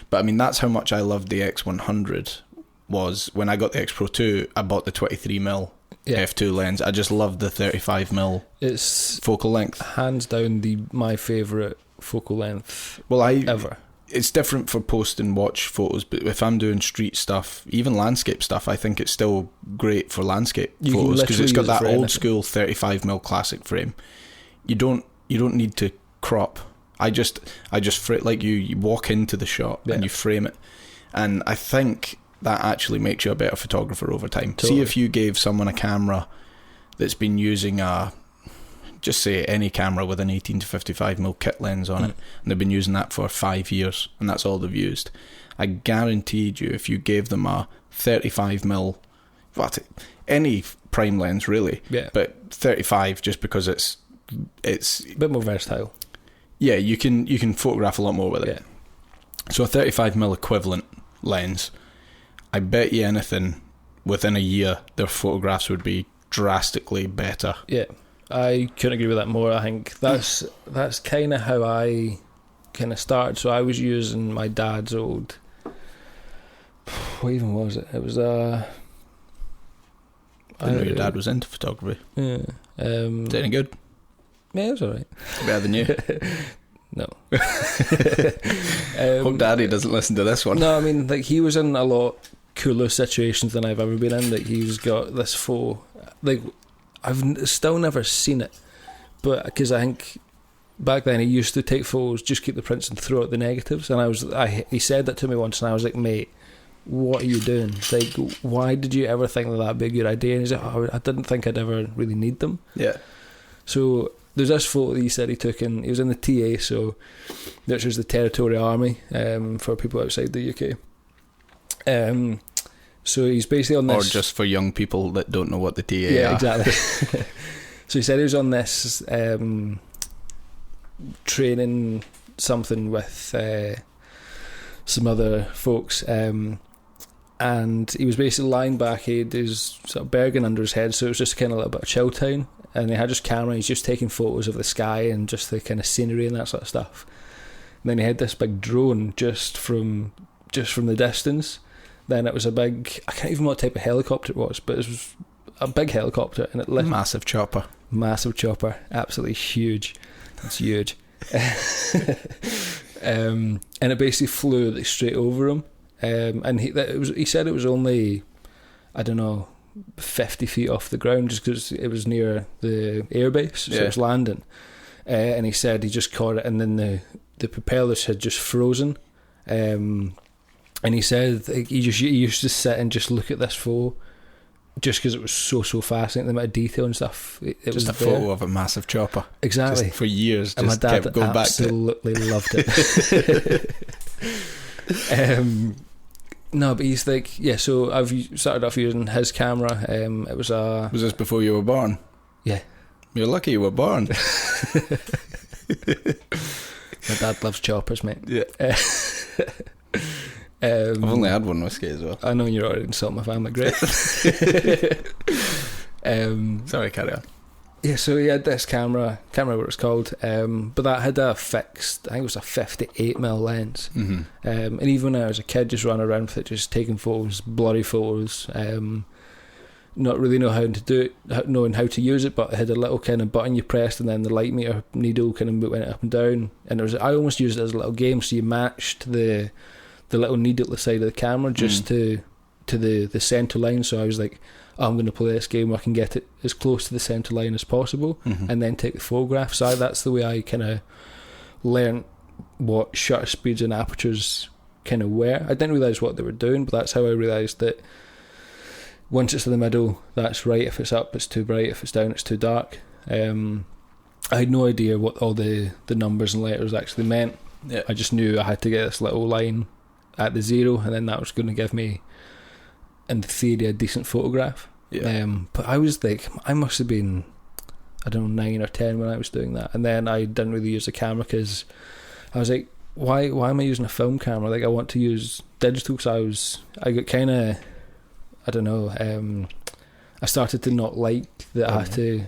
But I mean, that's how much I loved the X100. Was when I got the X Pro 2, I bought the 23mm f2 lens. I just loved the 35mm focal length. Hands down my favourite focal length ever. It's different for post and watch photos, but if I'm doing street stuff, even landscape stuff, I think it's still great for landscape photos because it's got that old school 35mm classic frame. You don't need to crop. I just like you walk into the shot and you frame it, and I think that actually makes you a better photographer over time. Totally. See if you gave someone a camera that's been using just say any camera with an 18 to 55mm kit lens on it, and they've been using that for 5 years, and that's all they've used. I guaranteed you, if you gave them a 35mm, any prime lens really, but 35 just because it's a bit more versatile. Yeah, you can photograph a lot more with it. Yeah. So a 35mm equivalent lens, I bet you anything, within a year, their photographs would be drastically better. Yeah, I couldn't agree with that more. I think that's kind of how I kind of started. So I was using my dad's old... What even was it? It was I didn't know your dad was into photography. Yeah. Is it any good? Yeah, it was alright. Better than you. No. Hope Daddy doesn't listen to this one. No, I mean, like, he was in a lot cooler situations than I've ever been in. Like, he's got this photo. Like, still never seen it, but because I think back then he used to take photos, just keep the prints and throw out the negatives. And he said that to me once, and I was like, mate, what are you doing? Like, why did you ever think that'd be a good idea? And he's like, oh, I didn't think I'd ever really need them. Yeah. So there's this photo that he said he took in. He was in the TA, so which was the Territorial Army, for people outside the UK. So he's basically on this, or just for young people that don't know what the TA are. Yeah, exactly. So he said he was on this training something with some other folks, and he was basically lying back. He had his sort of Bergen under his head, so it was just kind of a little bit of chill town. And he had his camera. He's just taking photos of the sky and just the kind of scenery and that sort of stuff. And then he had this big drone just from the distance. Then it was a big, I can't even know what type of helicopter it was, but it was a big helicopter, and it massive chopper, absolutely huge. It's huge. And it basically flew like straight over him. And he said it was only, I don't know, 50 feet off the ground, just because it was near the airbase, so it was landing. And he said he just caught it, and then the propellers had just frozen. And he said he used to sit and just look at this photo, just because it was so fascinating, the amount of detail and stuff. It just was a photo of a massive chopper. Exactly. Just for years, and just my dad kept going back to it. Absolutely loved it. No, but he's like, yeah, so I've started off using his camera. It was a... Was this before you were born? Yeah. You're lucky you were born. My dad loves choppers, mate. Yeah. I've only had one whiskey as well. I know you're already insulting my family, great. Sorry, carry on. Yeah, so he had this camera, can't remember what it's called, but that had a fixed, I think it was a 58mm lens. Mm-hmm. And even when I was a kid, just running around with it, just taking photos, blurry photos, not really knowing how to use it, but it had a little kind of button you pressed, and then the light meter needle kind of went up and down, and I almost used it as a little game, so you matched the little needle at the side of the camera just to the centre line. So I was like, I'm going to play this game where I can get it as close to the centre line as possible, and then take the photograph. So that's the way I kind of learnt what shutter speeds and apertures kind of were. I didn't realise what they were doing, but that's how I realised that once it's in the middle, that's right. If it's up, it's too bright. If it's down, it's too dark. I had no idea what all the numbers and letters actually meant. Yeah. I just knew I had to get this little line at the zero, and then that was going to give me, in theory, a decent photograph. Yeah. But I was like, I must have been, I don't know, 9 or 10 when I was doing that, and then I didn't really use the camera because I was like, why am I using a film camera? Like, I want to use digital, because I got kind of, I don't know, I started to not like that I had to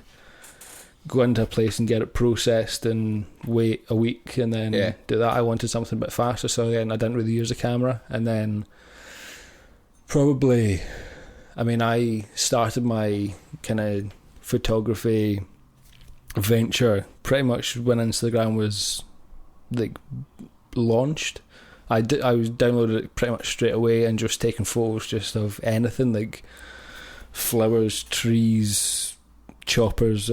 go into a place and get it processed and wait a week and then do that. I wanted something a bit faster, so then I didn't really use a camera. And then probably, I mean, I started my kind of photography venture pretty much when Instagram was like launched. I was downloaded it pretty much straight away and just taking photos just of anything, like flowers, trees, choppers,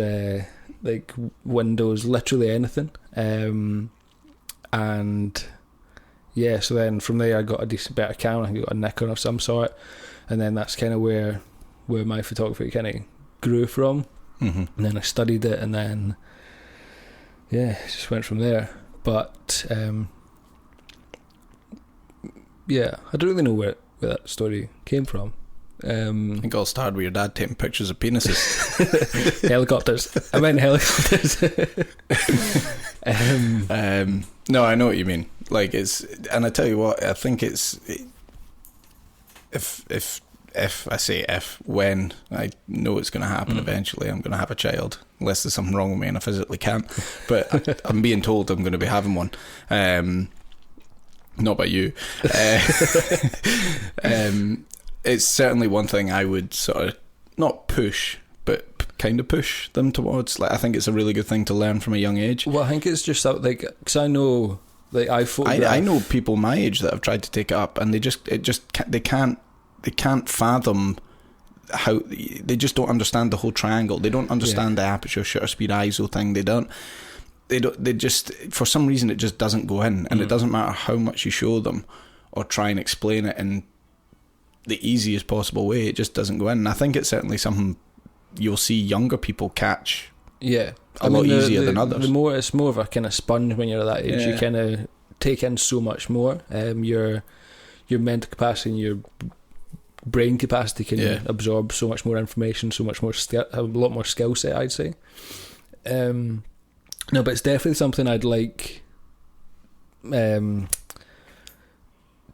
like windows, literally anything. And yeah, so then from there I got a decent better camera. I got a Nikon of some sort, and then that's kind of where my photography kind of grew from. And then I studied it, and then it just went from there. But yeah, I don't really know where that story came from. I think it all started with your dad taking pictures of penises. Helicopters. I meant helicopters. No, I know what you mean. Like, it's, and I tell you what, I think if I say if, when I know it's going to happen eventually, I'm going to have a child, unless there's something wrong with me and I physically can't. But I'm being told I'm going to be having one. Not by you. It's certainly one thing I would sort of not push, but kind of push them towards. Like, I think it's a really good thing to learn from a young age. Well, I think it's just like, because I know, like, I know people my age that have tried to take it up, and they can't fathom how, they just don't understand the whole triangle. They don't understand the aperture, shutter speed, ISO thing. They just, for some reason, it just doesn't go in, and it doesn't matter how much you show them or try and explain it in the easiest possible way, it just doesn't go in. And I think it's certainly something you'll see younger people catch a lot easier than others. It's more of a kind of sponge when you're at that age. You kind of take in so much more. Your mental capacity and your brain capacity can absorb so much more information, so much more a lot more skill set, I'd say. No, but it's definitely something I'd like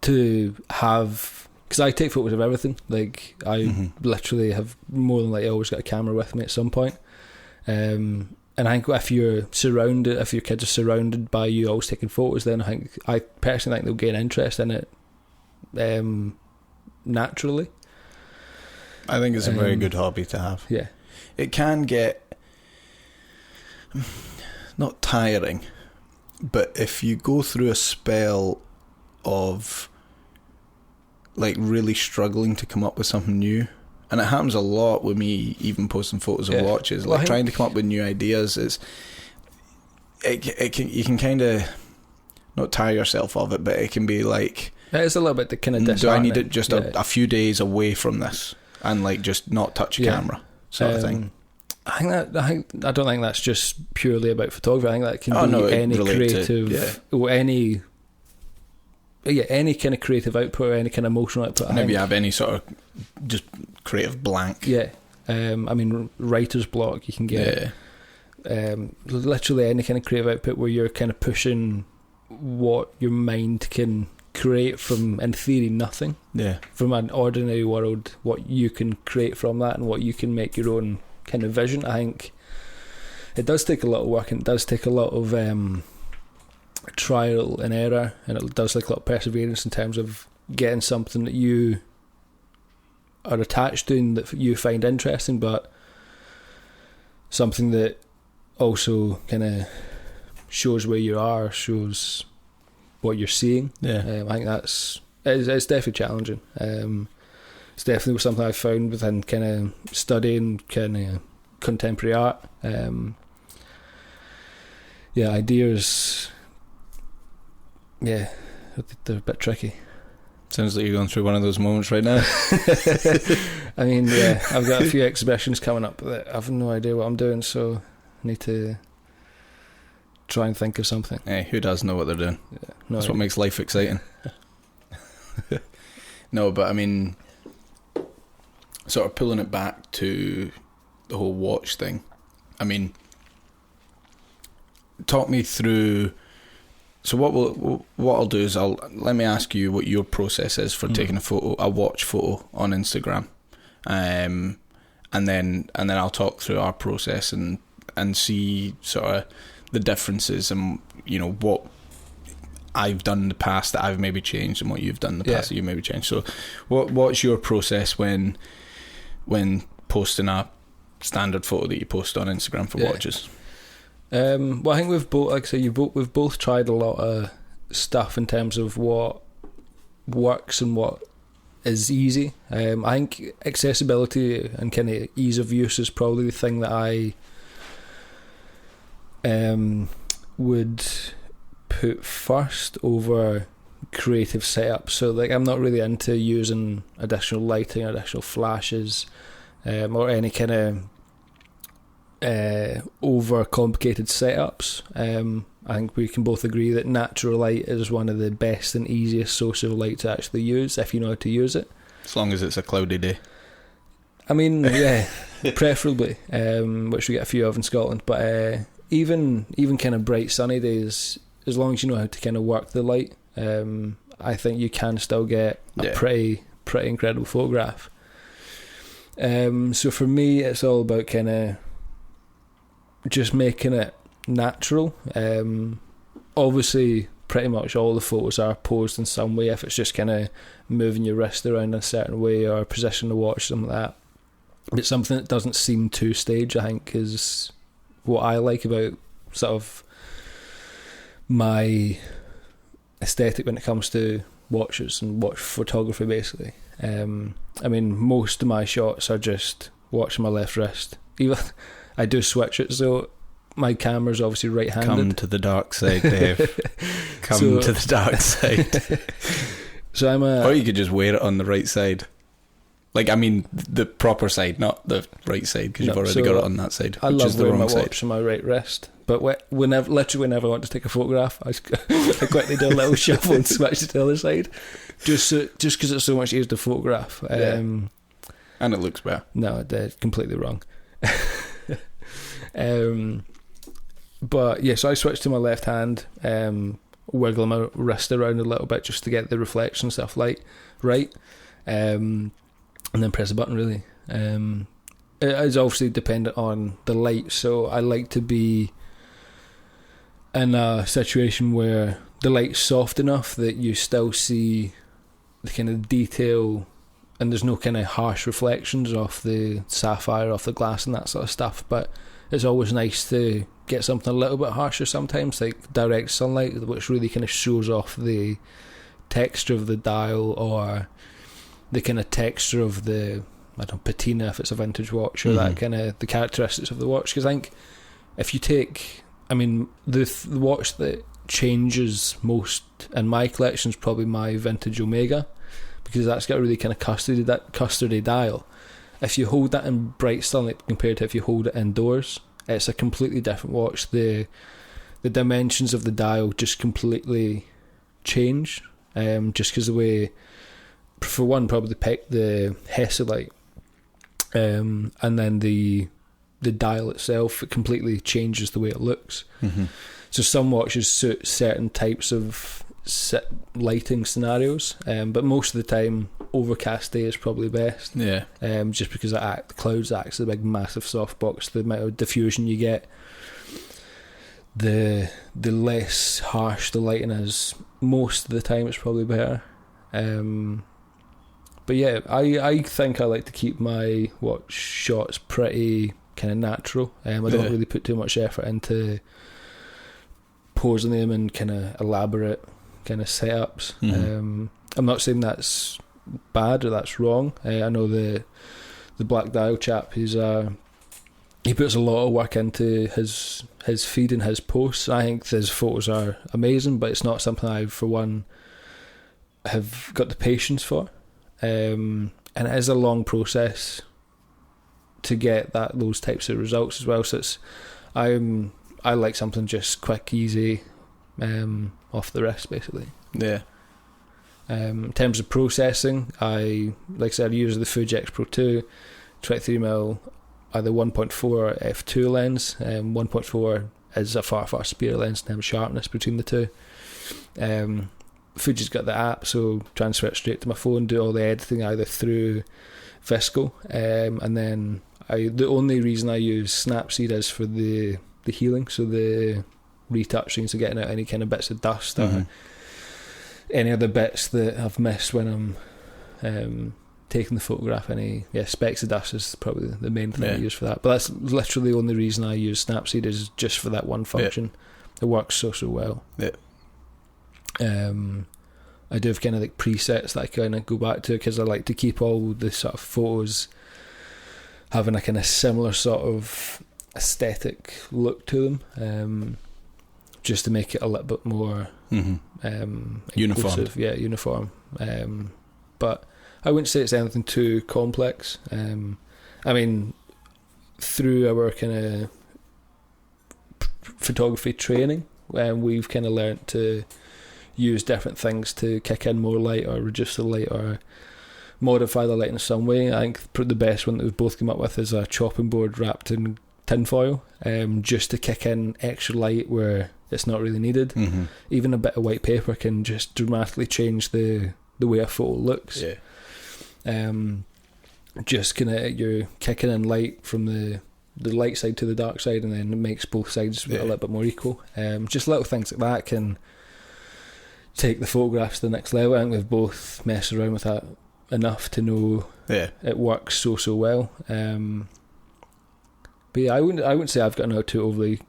to have, because I take photos of everything. Like, I literally have more than likely always got a camera with me at some point. And I think if your kids are surrounded by you always taking photos, then I personally think they'll gain interest in it naturally. I think it's a very good hobby to have. Yeah. It can get not tiring, but if you go through a spell of like really struggling to come up with something new, and it happens a lot with me, even posting photos of watches, like trying to come up with new ideas, you can kind of not tire yourself of it, but it can be like, it's a little bit kind of do I need it just a few days away from this and like just not touch a camera sort of thing. I don't think that's just purely about photography. I think that can be any creative, or any kind of creative output, or any kind of emotional output. Maybe you have any sort of just creative blank. Yeah, I mean, writer's block. You can get literally any kind of creative output where you're kind of pushing what your mind can create from, in theory, nothing. Yeah, from an ordinary world, what you can create from that, and what you can make your own kind of vision. I think it does take a lot of work, and it does take a lot of trial and error, and it does take a lot of perseverance in terms of getting something that you are attached to and that you find interesting, but something that also kind of shows where you are, shows what you're seeing. I think it's definitely challenging. It's definitely something I've found within kind of studying kind of contemporary art. Ideas, they're a bit tricky. Sounds like you're going through one of those moments right now. I mean, I've got a few exhibitions coming up that I have no idea what I'm doing, so I need to try and think of something. Hey, who does know what they're doing? That's what makes life exciting. No, but I mean, sort of pulling it back to the whole watch thing. I mean, talk me through. So what I'll do is let me ask you what your process is for taking a watch photo on Instagram, and then I'll talk through our process and see sort of the differences, and you know what I've done in the past that I've maybe changed, and what you've done in the past that you've maybe changed. So what's your process when posting a standard photo that you post on Instagram for watches? Well, I think we've both, like I say, we've both tried a lot of stuff in terms of what works and what is easy. I think accessibility and kind of ease of use is probably the thing that I would put first over creative setup. So like, I'm not really into using additional lighting, additional flashes, or any kind of over complicated setups. I think we can both agree that natural light is one of the best and easiest sources of light to actually use if you know how to use it. As long as it's a cloudy day. I mean, preferably, which we get a few of in Scotland. But even kind of bright sunny days, as long as you know how to kind of work the light, I think you can still get a pretty pretty incredible photograph. So for me, it's all about kind of just making it natural. Obviously, pretty much all the photos are posed in some way. If it's just kind of moving your wrist around in a certain way or position the watch, something like that. But something that doesn't seem too staged, I think, is what I like about sort of my aesthetic when it comes to watches and watch photography, basically. I mean, most of my shots are just watching my left wrist. Even I do switch it, so my camera's obviously right-handed. Come to the dark side, Dave. Come to the dark side. So or you could just wear it on the right side. Like, I mean, the proper side, not the right side, because you've already got it on that side. I love wearing my watch on my right wrist, but whenever I want to take a photograph, I quickly do a little shuffle and switch to the other side, just because it's so much easier to photograph. And it looks better. No, they're completely wrong. But yeah, so I switched to my left hand, wiggle my wrist around a little bit just to get the reflection stuff right, and then press a button, really. It is obviously dependent on the light, so I like to be in a situation where the light's soft enough that you still see the kind of detail and there's no kind of harsh reflections off the sapphire, off the glass and that sort of stuff, but it's always nice to get something a little bit harsher sometimes, like direct sunlight, which really kind of shows off the texture of the dial or the kind of texture of the, I don't know, patina if it's a vintage watch, or that kind of the characteristics of the watch. Because I think if you take, I mean, the watch that changes most in my collection is probably my vintage Omega, because that's got a really kind of custardy dial. If you hold that in bright sunlight compared to if you hold it indoors, it's a completely different watch. The dimensions of the dial just completely change, just because the way, for one, probably the Hesse light, and then the dial itself, it completely changes the way it looks. So some watches suit certain types of lighting scenarios, but most of the time overcast day is probably best. Just because the clouds acts as a big massive softbox. The amount of diffusion you get, the less harsh the lighting is, most of the time it's probably better. But yeah, I think I like to keep my watch shots pretty kind of natural. I don't really put too much effort into posing them and kind of elaborate kind of setups. I'm not saying that's bad or that's wrong. I know the Black Dial chap, he puts a lot of work into his feed and his posts. I think his photos are amazing, but it's not something I, for one, have got the patience for. And it is a long process to get those types of results as well. So I like something just quick, easy, off the wrist, basically. In terms of processing, I use the Fuji X Pro 2 23mm, either 1.4 or f2 lens. 1.4 is a far superior lens in terms of sharpness between the two. Fuji's got the app, so transfer it straight to my phone, do all the editing either through Visco, and then the only reason I use Snapseed is for the healing, so the retouching, so getting out any kind of bits of dust or any other bits that I've missed when I'm taking the photograph. Any specks of dust is probably the main thing I use for that, but that's literally the only reason I use Snapseed, is just for that one function. It works so well. I do have kind of like presets that I kind of go back to, because I like to keep all the sort of photos having a kind of similar sort of aesthetic look to them, just to make it a little bit more uniform. Uniform. But I wouldn't say it's anything too complex. I mean, through our kind of photography training, we've kind of learnt to use different things to kick in more light or reduce the light or modify the light in some way. I think the best one that we've both come up with is a chopping board wrapped in tinfoil, just to kick in extra light where it's not really needed. Even a bit of white paper can just dramatically change the way a photo looks. Just kind of you're kicking in light from the light side to the dark side, and then it makes both sides a little bit more equal. Just little things like that can take the photographs to the next level. I think we've both messed around with that enough to know it works so well. But yeah, I wouldn't say I've got an too overly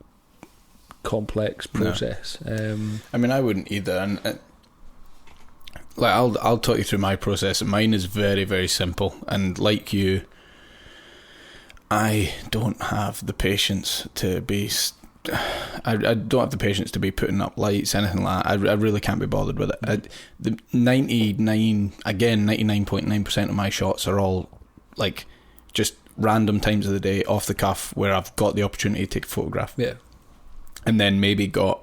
complex process. No. I mean, I wouldn't either, and like I'll talk you through my process. Mine is very, very simple, and like you, I don't have the patience to be. I don't have the patience to be putting up lights, anything like that. I really can't be bothered with it. The 99.9% of my shots are all like just random times of the day, off the cuff, where I've got the opportunity to take a photograph. Yeah. And then maybe got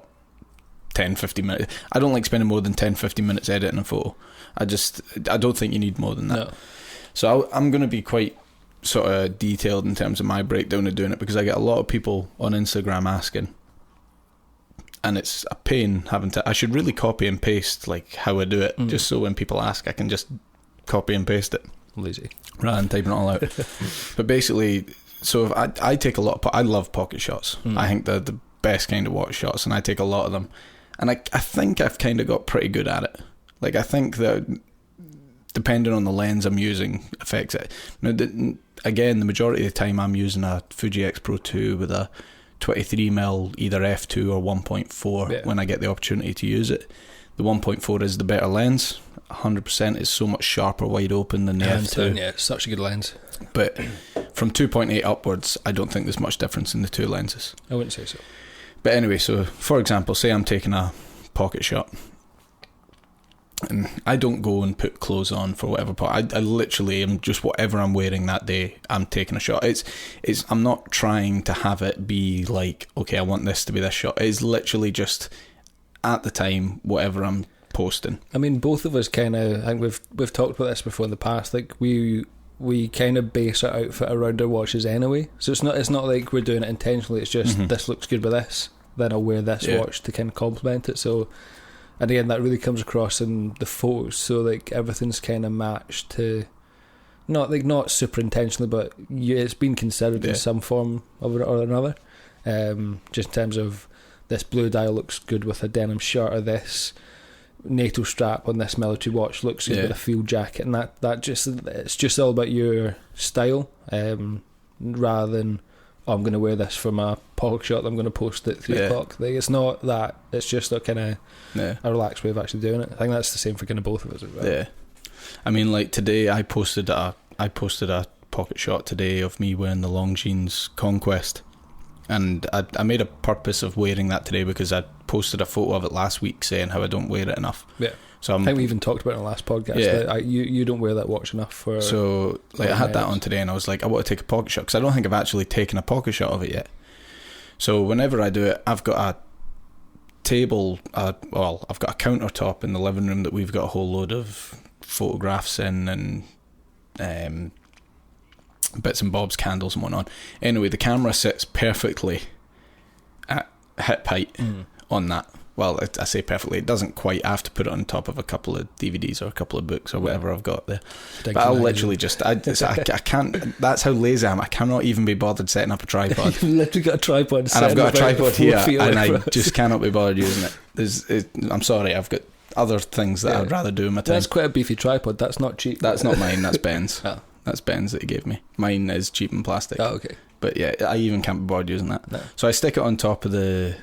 10-15 minutes. I don't like spending more than 10-15 minutes editing a photo. I don't think you need more than that. No. So I'm going to be quite sort of detailed in terms of my breakdown of doing it, because I get a lot of people on Instagram asking, and it's a pain having to. I should really copy and paste like how I do it, just so when people ask, I can just copy and paste it. Lazy. Rather than typing it all out. But basically, so if I take a lot of. I love pocket shots. I think they're the best kind of watch shots, and I take a lot of them. And I think I've kind of got pretty good at it. Like, I think that depending on the lens I'm using affects it. Now, again, the majority of the time I'm using a Fuji X Pro 2 with a 23mm either f2 or 1.4 when I get the opportunity to use it. The 1.4 is the better lens. 100%. It's so much sharper wide open than the f2. Yeah, it's such a good lens. But from 2.8 upwards, I don't think there's much difference in the two lenses. I wouldn't say so. But anyway, so for example, say I'm taking a pocket shot, and I don't go and put clothes on for whatever part. I literally am just whatever I'm wearing that day, I'm taking a shot. It's I'm not trying to have it be like, okay, I want this to be this shot. It's literally just at the time whatever I'm posting. I mean, both of us kind of, I think we've talked about this before in the past. Like we kind of base our outfit around our watches anyway. So it's not like we're doing it intentionally. It's just this looks good with this, then I'll wear this watch to kind of complement it. So, and again, that really comes across in the photos. So like everything's kind of matched to, not super intentionally, but it's been considered in some form or another. Just in terms of this blue dial looks good with a denim shirt, or this NATO strap on this military watch looks good with a field jacket, and it's just all about your style, rather than I'm going to wear this for my pocket shot, I'm going to post it at 3 o'clock. Like, it's not that. It's just a kind of a relaxed way of actually doing it. I think that's the same for kind of both of us as well. Yeah, I mean, like today I posted a pocket shot today of me wearing the Longines Conquest, and I made a purpose of wearing that today because I posted a photo of it last week saying how I don't wear it enough. Yeah. So I think we even talked about it in the last podcast. Yeah. You don't wear that watch enough for. So like I had that on today, and I was like, I want to take a pocket shot because I don't think I've actually taken a pocket shot of it yet. So whenever I do it, I've got a table. I've got a countertop in the living room that we've got a whole load of photographs in and bits and bobs, candles and whatnot. Anyway, the camera sits perfectly at hip height on that. Well, I say perfectly, it doesn't quite. I have to put it on top of a couple of DVDs or a couple of books or whatever I've got there. But I'll literally I can't, that's how lazy I am. I cannot even be bothered setting up a tripod. You've literally got a tripod. And I've got a tripod here, and I just cannot be bothered using it. I'm sorry, I've got other things that I'd rather do in my time. That's quite a beefy tripod, that's not cheap. That's not mine, that's Ben's. Oh. That's Ben's that he gave me. Mine is cheap and plastic. Oh, okay. But yeah, I even can't be bothered using that. No. So I stick it on top of the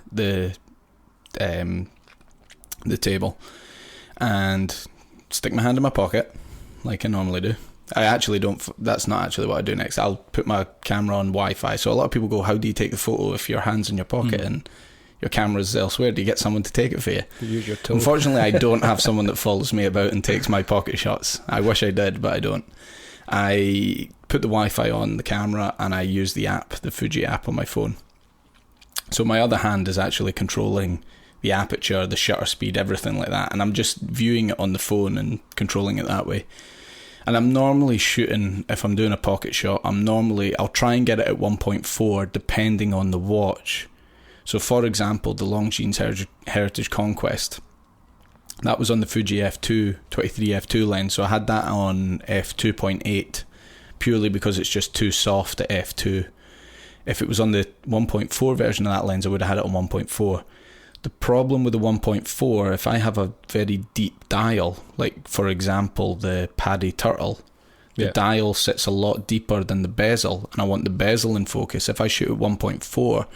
table and stick my hand in my pocket like I normally do. I actually don't. That's not actually what I do next. I'll put my camera on Wi-Fi. So a lot of people go, "How do you take the photo if your hand's in your pocket and your camera's elsewhere? Do you get someone to take it for you?" Use your toe. Unfortunately, I don't have someone that follows me about and takes my pocket shots. I wish I did, but I don't. I put the Wi-Fi on the camera and I use the app, the Fuji app on my phone. So my other hand is actually controlling the aperture, the shutter speed, everything like that. And I'm just viewing it on the phone and controlling it that way. And I'm normally shooting, if I'm doing a pocket shot, I'll try and get it at 1.4 depending on the watch. So for example, the Longines Heritage Conquest, That was on the Fuji f2 23 f2 lens, so I had that on f2.8 purely because it's just too soft at f2. If it was on the 1.4 version of that lens, I would have had it on 1.4. The problem with the 1.4, if I have a very deep dial, like for example the Paddy Turtle, the dial sits a lot deeper than the bezel, and I want the bezel in focus. If I shoot at 1.4,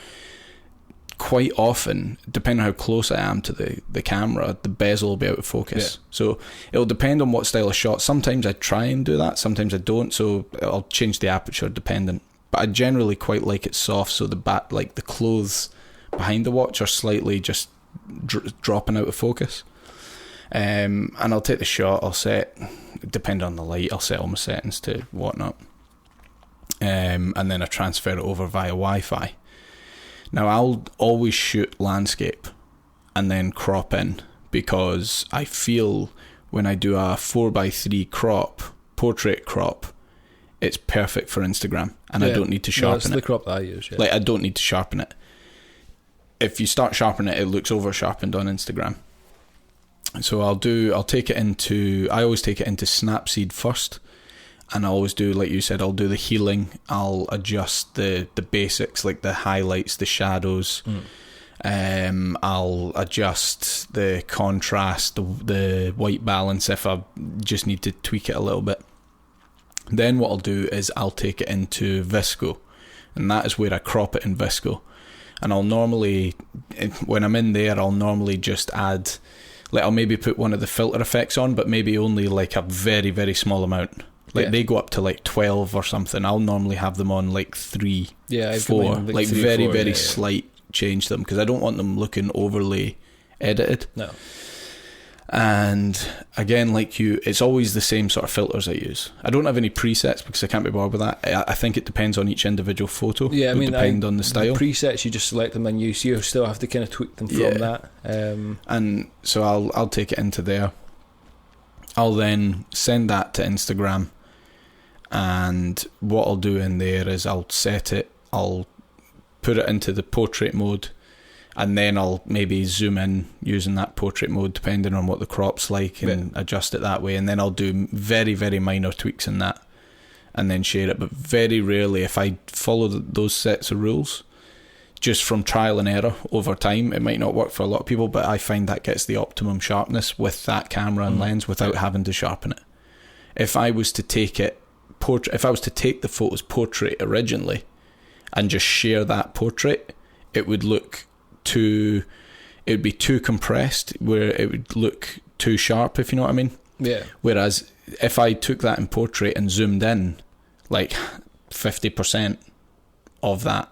quite often, depending on how close I am to the camera, the bezel will be out of focus. So it'll depend on what style of shot. Sometimes I try and do that, sometimes I don't, so I'll change the aperture dependent. But I generally quite like it soft, so the clothes behind the watch are slightly just dropping out of focus. And I'll take the shot, I'll set, depending on the light, I'll set all my settings to whatnot. And then I transfer it over via Wi-Fi. Now I'll always shoot landscape and then crop in, because I feel when I do a 4:3 crop, portrait crop, it's perfect for Instagram, and I don't need to sharpen that's it. The crop that I use. Yeah. Like, I don't need to sharpen it. If you start sharpening it, it looks over sharpened on Instagram. So I always take it into Snapseed first, and I always do, like you said, I'll do the healing, I'll adjust the basics, like the highlights, the shadows, I'll adjust the contrast, the white balance if I just need to tweak it a little bit. Then what I'll do is I'll take it into Visco, and that is where I crop it in Visco. And I'll normally, when I'm in there, I'll normally just add, like, I'll maybe put one of the filter effects on, but maybe only like a very, very small amount. Like, they go up to like 12 or something. I'll normally have them on like 3, 4, like 3 very, 4, very slight change them, because I don't want them looking overly edited. No. And again, like it's always the same sort of filters I use. I don't have any presets because I can't be bothered with that. I think it depends on each individual photo. Yeah, I mean, depend on the style. The presets, you just select them and you still have to kind of tweak them from that. And so I'll take it into there. I'll then send that to Instagram, and what I'll do in there is I'll put it into the portrait mode, and then I'll maybe zoom in using that portrait mode depending on what the crop's like, and adjust it that way. And then I'll do very, very minor tweaks in that and then share it. But very rarely, if I follow those sets of rules, just from trial and error over time, it might not work for a lot of people, but I find that gets the optimum sharpness with that camera and lens without having to sharpen it. If I was to take the photo's portrait originally and just share that portrait, it would be too compressed, where it would look too sharp, if you know what I mean. Yeah. Whereas if I took that in portrait and zoomed in like 50% of that,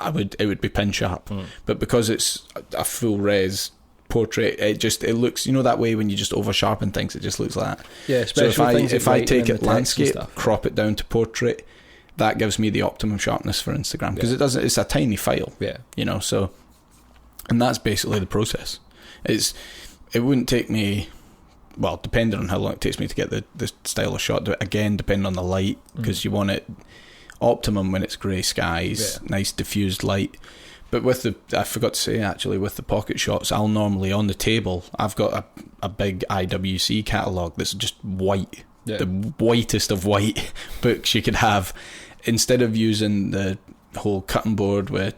it would be pin sharp. But because it's a full res portrait, it looks, you know, that way when you just over sharpen things, it just looks like that. Yeah, especially so if I take it landscape, crop it down to portrait, that gives me the optimum sharpness for Instagram, because it's a tiny file. Yeah. You know, so, and that's basically the process. It wouldn't take me, well, depending on how long it takes me to get the style of shot, again, depending on the light, because you want it optimum when it's grey skies, nice diffused light. But I forgot to say, actually, with the pocket shots, I'll normally, on the table, I've got a big IWC catalogue that's just white, the whitest of white books you could have. Instead of using the whole cutting board with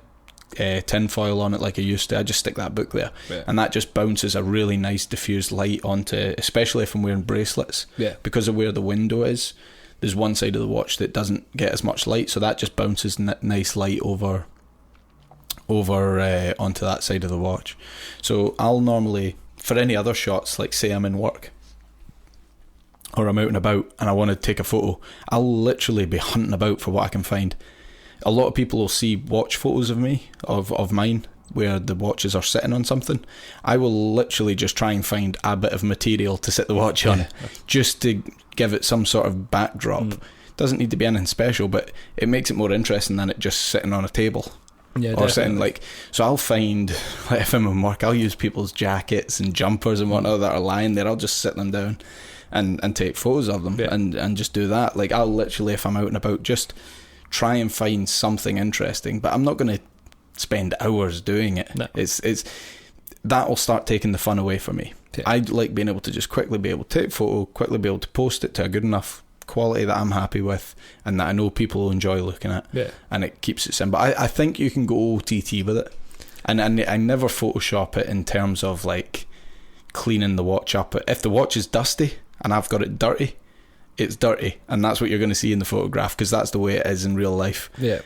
tinfoil on it like I used to, I just stick that book there, and that just bounces a really nice diffused light onto, especially if I'm wearing bracelets, because of where the window is. There's one side of the watch that doesn't get as much light, so that just bounces nice light over onto that side of the watch. So I'll normally, for any other shots, like say I'm in work or I'm out and about and I want to take a photo, I'll literally be hunting about for what I can find. A lot of people will see watch photos of me, of mine, where the watches are sitting on something. I will literally just try and find a bit of material to sit the watch on, just to give it some sort of backdrop. Doesn't need to be anything special, but it makes it more interesting than it just sitting on a table. Yeah, or sitting so I'll find, like, if I'm in work, I'll use people's jackets and jumpers and whatnot that are lying there. I'll just sit them down and take photos of them, and just do that. Like, I'll literally, if I'm out and about, just try and find something interesting, but I'm not going to spend hours doing it. No. It's that will start taking the fun away from me. Yeah. I like being able to just quickly be able to take a photo, quickly be able to post it to a good enough quality that I'm happy with and that I know people will enjoy looking at. Yeah. And it keeps it simple. I think you can go OTT with it. And I never Photoshop it in terms of like cleaning the watch up. If the watch is dusty and I've got it dirty, it's dirty, and that's what you're going to see in the photograph, because that's the way it is in real life. Yeah.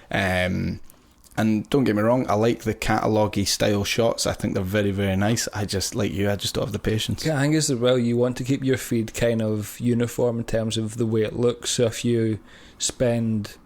And don't get me wrong, I like the catalogue-y style shots. I think they're very, very nice. I just, like you, I just don't have the patience. Yeah, I think as well, you want to keep your feed kind of uniform in terms of the way it looks. So if you spend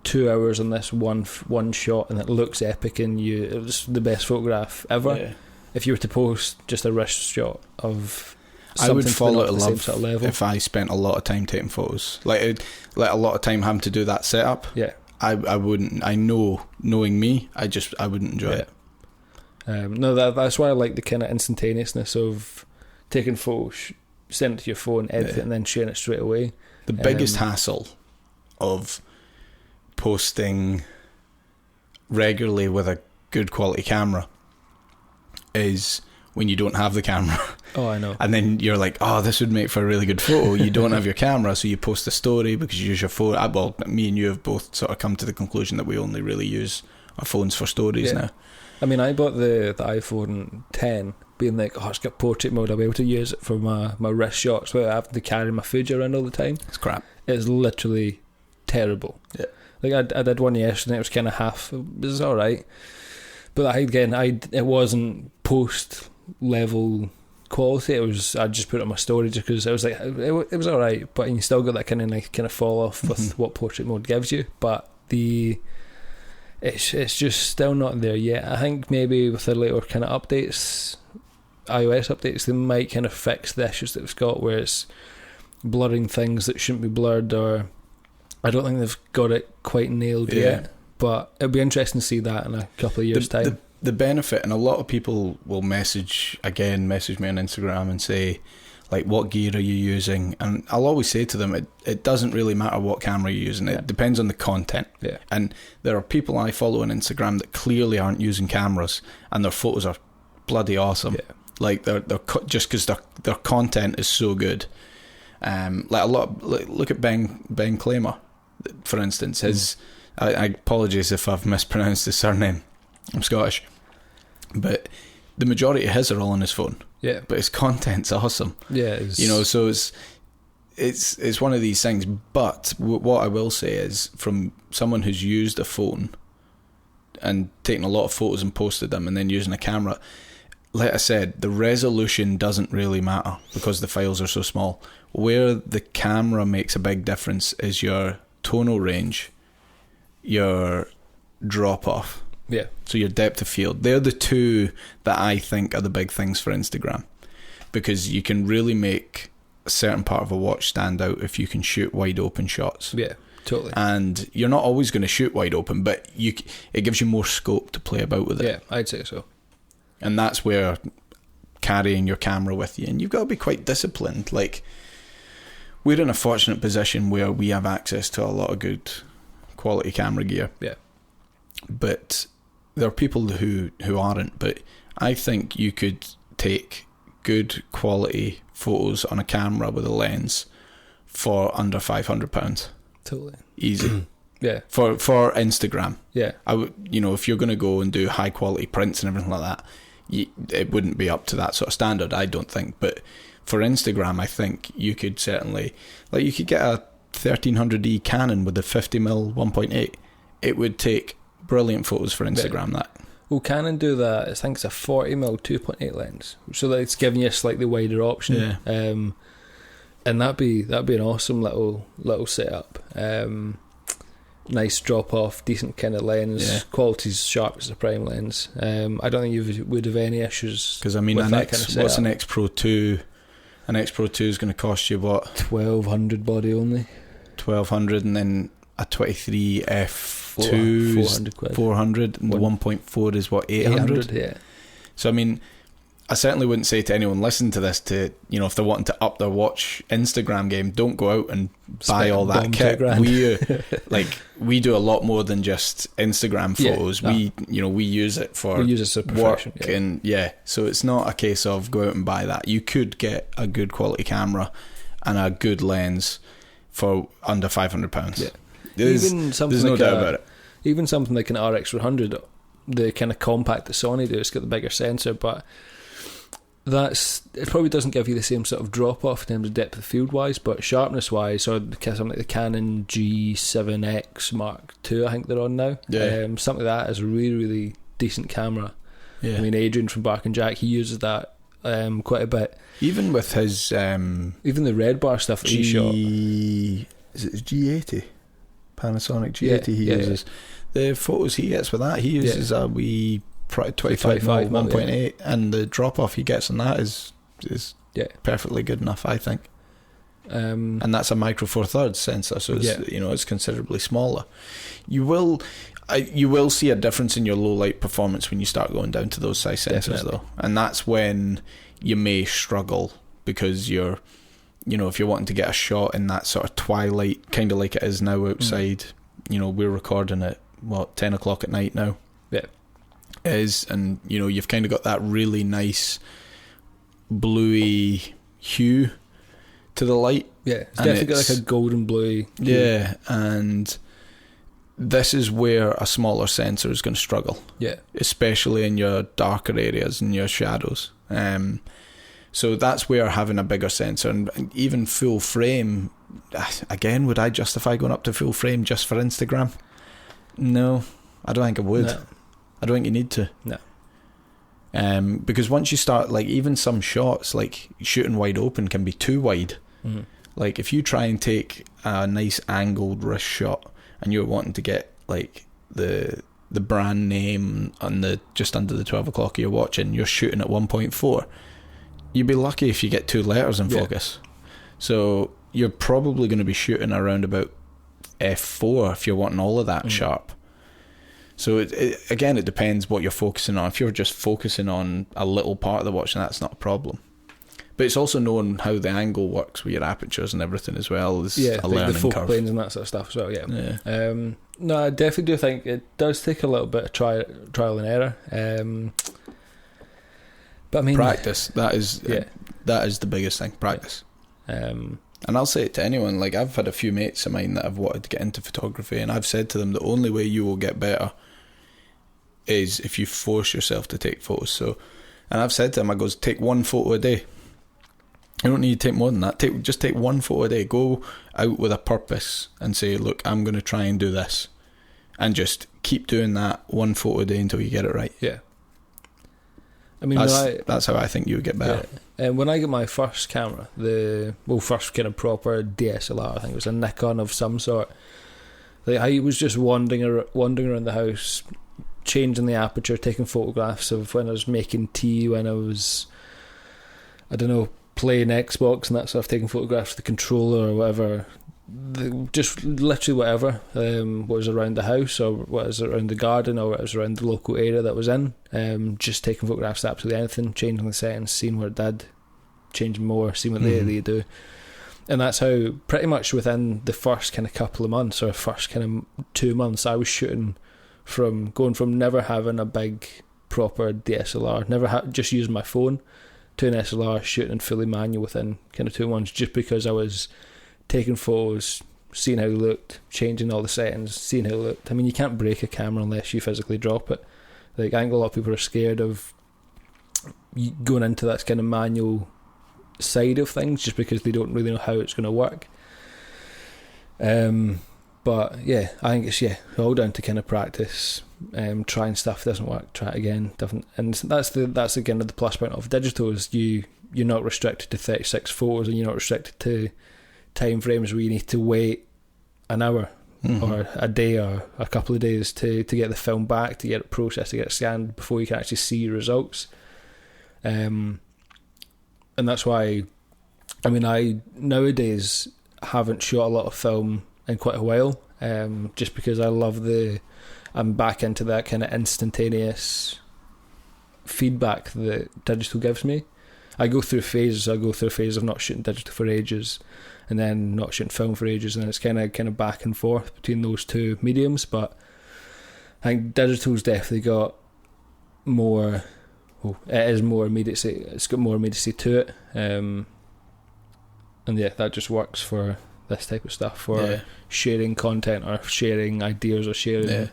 2 hours on this one shot and it looks epic and it's the best photograph ever, Yeah. if you were to post just a wrist shot of I would something fall out the of same love sort of level, if I spent a lot of time taking photos. Like a lot of time having to do that setup. yeah. I wouldn't. I know, knowing me, I wouldn't enjoy it. No, that's why I like the kind of instantaneousness of taking photos, send it to your phone, edit it, and then sharing it straight away. The biggest hassle of posting regularly with a good quality camera is when you don't have the camera. Oh, I know. And then you're like, oh, this would make for a really good photo. You don't have your camera, so you post a story because you use your phone. Well, me and you have both sort of come to the conclusion that we only really use our phones for stories now. I mean, I bought the iPhone 10 being like, oh, it's got portrait mode, I'll be able to use it for my wrist shots without having to carry my Fuji around all the time. It's crap. It's literally terrible. Yeah. Like I did one yesterday, it was kind of half, it was alright. But it wasn't post level quality. I just put it on my story just because I was like, it was alright, but you still got that kind of fall off with what portrait mode gives you. But it's just still not there yet. I think maybe with the later kind of updates, iOS updates, they might kind of fix the issues that it's got where it's blurring things that shouldn't be blurred, or I don't think they've got it quite nailed yet. But it'll be interesting to see that in a couple of years' time. The benefit, and a lot of people will message me on Instagram and say, like, what gear are you using? And I'll always say to them, it doesn't really matter what camera you're using. It depends on the content. Yeah. And there are people I follow on Instagram that clearly aren't using cameras, and their photos are bloody awesome. Yeah. Like they're just because their content is so good. Look at Ben Clamer, for instance. His I apologise if I've mispronounced his surname. I'm Scottish. But the majority of his are all on his phone. Yeah. But his content's awesome. Yeah. So it's one of these things. But what I will say is, from someone who's used a phone and taken a lot of photos and posted them and then using a camera, like I said, the resolution doesn't really matter because the files are so small. Where the camera makes a big difference is your tonal range, your drop off. Yeah. So your depth of field. They're the two that I think are the big things for Instagram, because you can really make a certain part of a watch stand out if you can shoot wide open shots. Yeah, totally. And you're not always going to shoot wide open, but it gives you more scope to play about with it. Yeah, I'd say so. And that's where carrying your camera with you, and you've got to be quite disciplined. Like, we're in a fortunate position where we have access to a lot of good quality camera gear. Yeah. But there are people who aren't. But I think you could take good quality photos on a camera with a lens for under £500. Totally. Easy. Yeah. For Instagram. Yeah. I would, if you're going to go and do high quality prints and everything like that, it wouldn't be up to that sort of standard, I don't think. But for Instagram, I think you could certainly, like, you could get a 1300D Canon with a 50mm 1.8. It would take brilliant photos for Instagram. Yeah. That. Well, Canon do that. I think it's a 40mm 2.8 lens, so that it's giving you a slightly wider option. Yeah. And that'd be an awesome little setup. Nice drop off, decent kind of lens. Yeah. Quality's sharp as a prime lens. I don't think you would have any issues. Because what's an X Pro 2? An X Pro 2 is going to cost you what? 1,200 body only. 1,200, and then a 23 f2 400 quid. 400, and the 1.4 is what, 800? Yeah. So I mean, I certainly wouldn't say to anyone listening to this to, you know, if they're wanting to up their watch Instagram game, don't go out and buy all that kit. We do a lot more than just Instagram photos. We use it for work and so it's not a case of go out and buy that. You could get a good quality camera and a good lens for under £500. Yeah. There's no doubt about it. Even something like an RX100, the kind of compact that Sony do, it's got the bigger sensor, but it probably doesn't give you the same sort of drop off in terms of depth of field wise, but sharpness wise, or something like the Canon G7X Mark II, I think they're on now. Something like that is a really, really decent camera. I mean, Adrian from Bark and Jack, he uses that quite a bit. Even with his even the Red Bar stuff that he shot. Is it G80? Panasonic G80 he uses. The photos he gets with that, he uses a wee 25mm 1.8, and the drop off he gets on that is perfectly good enough, I think. And that's a micro four thirds sensor, so it's, you know, it's considerably smaller. You will see a difference in your low light performance when you start going down to those size sensors, though, and that's when you may struggle, because you're, you know, if you're wanting to get a shot in that sort of twilight, kind of like it is now outside. You know, we're recording at 10 o'clock at night now. And you know, you've kind of got that really nice bluey hue to the light. It's definitely got like a golden bluey hue. And this is where a smaller sensor is going to struggle, especially in your darker areas and your shadows. So that's where having a bigger sensor, and even full frame, again, would I justify going up to full frame just for Instagram? No, I don't think I would. No. I don't think you need to. No. Because once you start, like, even some shots, like shooting wide open, can be too wide. Like, if you try and take a nice angled wrist shot and you're wanting to get like the brand name on the just under the 12 o'clock of your watch, and you're shooting at 1.4, you'd be lucky if you get 2 letters in focus. So you're probably going to be shooting around about f4 if you're wanting all of that sharp. So it depends what you're focusing on. If you're just focusing on a little part of the watch, then that's not a problem. But it's also knowing how the angle works with your apertures and everything as well. Is a learning the focal curve. planes and that sort of stuff as well. No, I definitely do think it does take a little bit of trial and error. But I mean, practice. That is the biggest thing. Practice. And I'll say it to anyone. Like, I've had a few mates of mine that have wanted to get into photography, and I've said to them, the only way you will get better is if you force yourself to take photos. So, and I've said to them, I goes, take 1 photo a day. You don't need to take more than that. Just take 1 photo a day. Go out with a purpose and say, look, I'm going to try and do this, and just keep doing that 1 photo a day until you get it right. I mean, that's how I think you would get better. And when I got my first camera, first kind of proper DSLR, I think it was a Nikon of some sort. Like, I was just wandering around the house, changing the aperture, taking photographs of when I was making tea, when I was, I don't know, playing Xbox and that stuff, taking photographs of the controller or whatever. Just literally whatever, what was around the house, or what was around the garden, or what was around the local area that was in. Just taking photographs of absolutely anything, changing the settings, seeing what it did, changing more, seeing what they do. And that's how, pretty much within the first kind of couple of months, or first kind of 2 months, I was shooting going from never having a big proper DSLR, just using my phone, to an SLR, shooting fully manual within kind of 2 months, just because I was taking photos, seeing how it looked, changing all the settings, seeing how it looked. I mean, you can't break a camera unless you physically drop it. Like, I think a lot of people are scared of going into that kind of manual side of things, just because they don't really know how it's going to work. But yeah, I think it's all down to kind of practice. Trying stuff doesn't work, try it again. And that's again the plus point of digital, is you're not restricted to 36 photos, and you're not restricted to time frames where you need to wait an hour or a day or a couple of days to get the film back, to get it processed, to get it scanned before you can actually see your results. And that's why, I mean, I nowadays haven't shot a lot of film in quite a while, just because I'm back into that kind of instantaneous feedback that digital gives me. I go through phases. I go through a phase of not shooting digital for ages, and then not shooting film for ages, and it's kind of back and forth between those two mediums. But I think digital's definitely got more. Well, it is more immediacy. It's got more immediacy to it, and yeah, that just works for this type of stuff, for sharing content or sharing ideas or sharing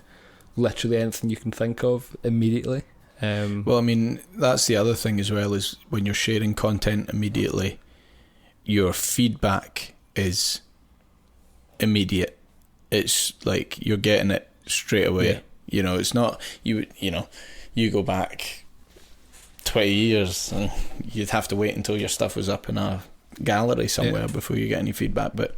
literally anything you can think of immediately. Well, I mean, that's the other thing as well, is when you're sharing content immediately, your feedback is immediate. It's like you're getting it straight away. Yeah. You know, it's not, you go back 20 years and you'd have to wait until your stuff was up in a gallery somewhere before you get any feedback. But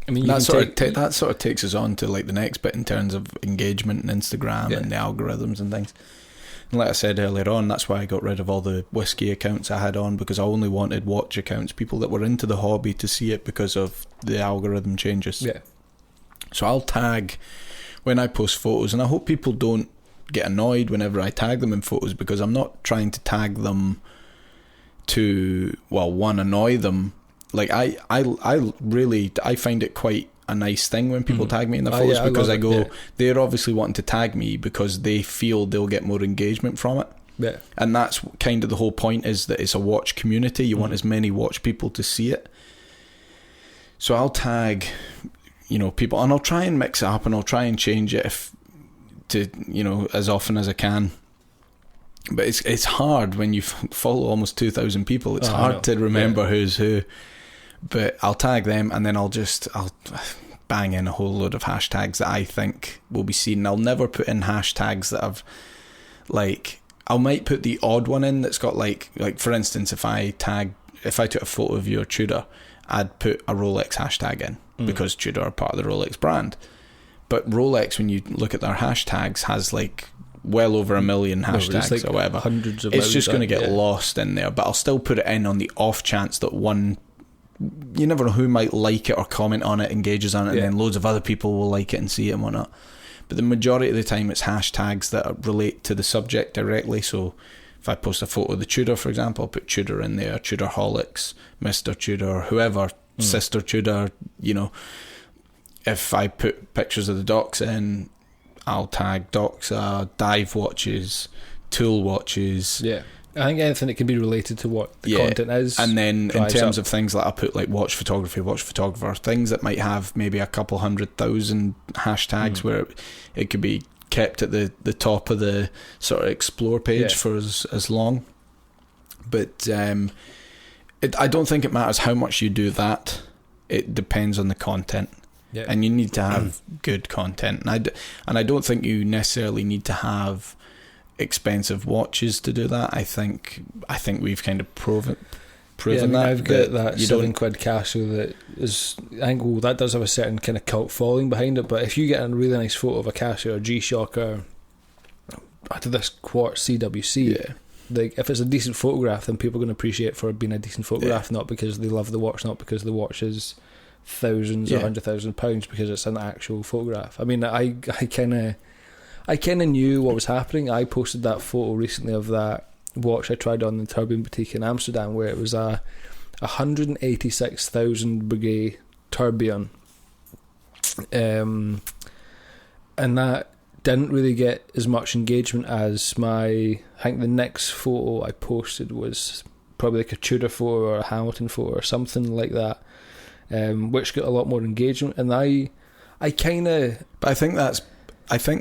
I mean, that sort of takes us on to like the next bit in terms of engagement and Instagram and the algorithms and things. And like I said earlier on, that's why I got rid of all the whiskey accounts I had on, because I only wanted watch accounts, people that were into the hobby, to see it because of the algorithm changes. Yeah. So I'll tag when I post photos, and I hope people don't get annoyed whenever I tag them in photos, because I'm not trying to tag them to, well, one, annoy them. Like I find it quite a nice thing when people tag me in their photos, because I go, they're obviously wanting to tag me because they feel they'll get more engagement from it. Yeah. And that's kind of the whole point, is that it's a watch community. You want as many watch people to see it. So I'll tag, people, and I'll try and mix it up, and I'll try and change it as often as I can. But it's hard when you follow almost 2,000 people. It's hard to remember who's who. But I'll tag them, and then I'll bang in a whole load of hashtags that I think will be seen. I'll never put in hashtags that have, like, I might put the odd one in that's got like for instance, if I took a photo of your Tudor, I'd put a Rolex hashtag in because Tudor are part of the Rolex brand. But Rolex, when you look at their hashtags, has like well over 1 million hashtags or whatever. Hundreds of. It's just going to get lost in there. But I'll still put it in on the off chance that one, you never know who might like it or comment on it, engages on it, and then loads of other people will like it and see it and whatnot. But the majority of the time it's hashtags that relate to the subject directly. So if I post a photo of the Tudor, for example, I'll put Tudor in there, Tudorholics, Mr. Tudor, whoever, Sister Tudor, If I put pictures of the Docs in, I'll tag Doxa, dive watches, tool watches. Yeah. I think anything that can be related to what the content is. And then in terms of things like I put like watch photography, watch photographer, things that might have maybe a couple 100,000 hashtags where it could be kept at the top of the sort of explore page for as long. But I don't think it matters how much you do that. It depends on the content. Yeah. And you need to have good content. And I don't think you necessarily need to have expensive watches to do that. I think we've kind of proven that. I've got that £7 Casio that is, I think, that does have a certain kind of cult following behind it. But if you get a really nice photo of a Casio or G-Shock or after this quartz CWC, like if it's a decent photograph, then people are going to appreciate it for being a decent photograph, not because they love the watch, not because the watch is thousands or £100,000, because it's an actual photograph. I mean, I kind of knew what was happening. I posted that photo recently of that watch I tried on the Tourbillon Boutique in Amsterdam, where it was a 186,000 Breguet Tourbillon, and that didn't really get as much engagement as I think the next photo I posted was probably like a Tudor photo or a Hamilton photo or something like that, which got a lot more engagement. And I kind of, but I think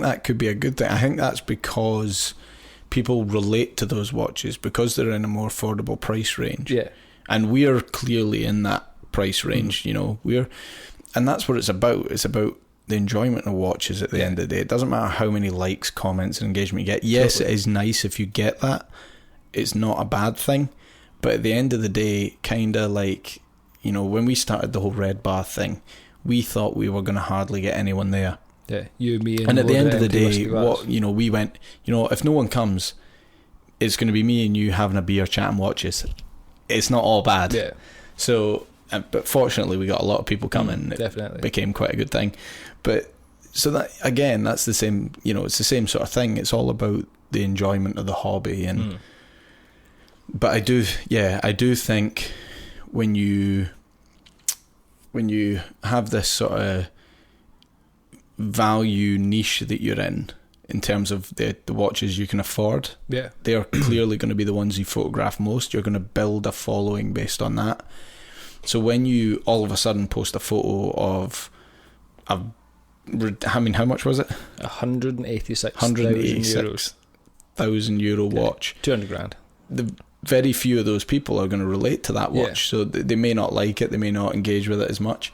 that could be a good thing. I think that's because people relate to those watches because they're in a more affordable price range. Yeah. And we're clearly in that price range, and that's what it's about. It's about the enjoyment of watches at the end of the day. It doesn't matter how many likes, comments and engagement you get. Yes, totally. It is nice if you get that. It's not a bad thing. But at the end of the day, kind of like, when we started the whole Red Bar thing, we thought we were going to hardly get anyone there. Yeah, you, me, and at the end of the day, we went, if no one comes, it's going to be me and you having a beer, chatting watches. It's not all bad. Yeah. So, but fortunately, we got a lot of people coming. Definitely, it became quite a good thing. But so that again, that's the same. It's the same sort of thing. It's all about the enjoyment of the hobby. And but I do think when you have this sort of value niche that you're in terms of the watches you can afford, they're clearly going to be the ones you photograph most. You're going to build a following based on that. So when you all of a sudden post a photo of how much was it? 186,000 euro watch. 200 grand. The very few of those people are going to relate to that watch, so they may not like it, they may not engage with it as much.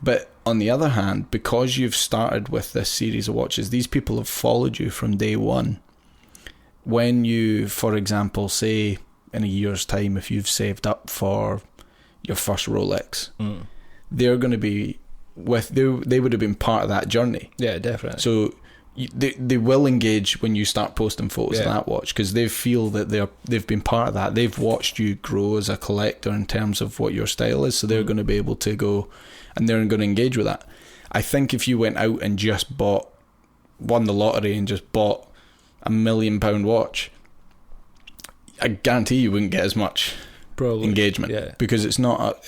But on the other hand, because you've started with this series of watches, these people have followed you from day one. When you, for example, say in a year's time, if you've saved up for your first Rolex, they're going to be they would have been part of that journey. Yeah, definitely. So they will engage when you start posting photos of that watch, because they feel that they've been part of that. They've watched you grow as a collector in terms of what your style is, so they're going to be able to go and they're going to engage with that. I think if you went out and just won the lottery and just bought £1 million watch, I guarantee you wouldn't get as much engagement, because it's not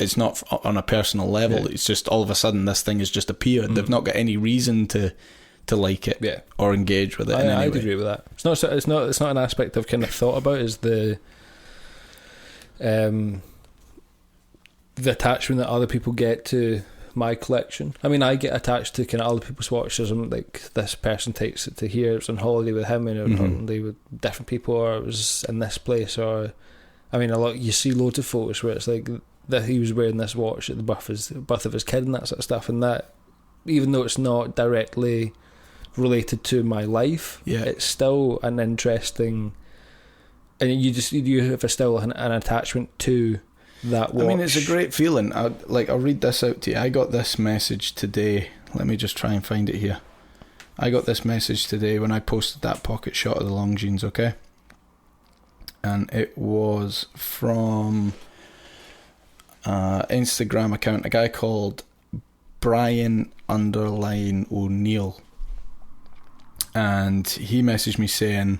on a personal level. It's just all of a sudden this thing has just appeared. They've not got any reason to like it or engage with it. I'd agree with that. It's not an aspect I've kind of thought about, is the attachment that other people get to my collection. I mean, I get attached to kind of other people's watches, and like, this person takes it to here, it's on holiday with him, and on holiday with different people, or it was in this place, or I mean, you see loads of photos where it's like that he was wearing this watch at the birth of his kid and that sort of stuff, and that, even though it's not directly related to my life, it's still an interesting, and you have still an attachment to that watch. I mean, it's a great feeling. I'll read this out to you. I got this message today. Let me just try and find it here. I got this message today when I posted that pocket shot of the Longines, okay? And it was from an Instagram account, a guy called Brian_O'Neill. And he messaged me saying,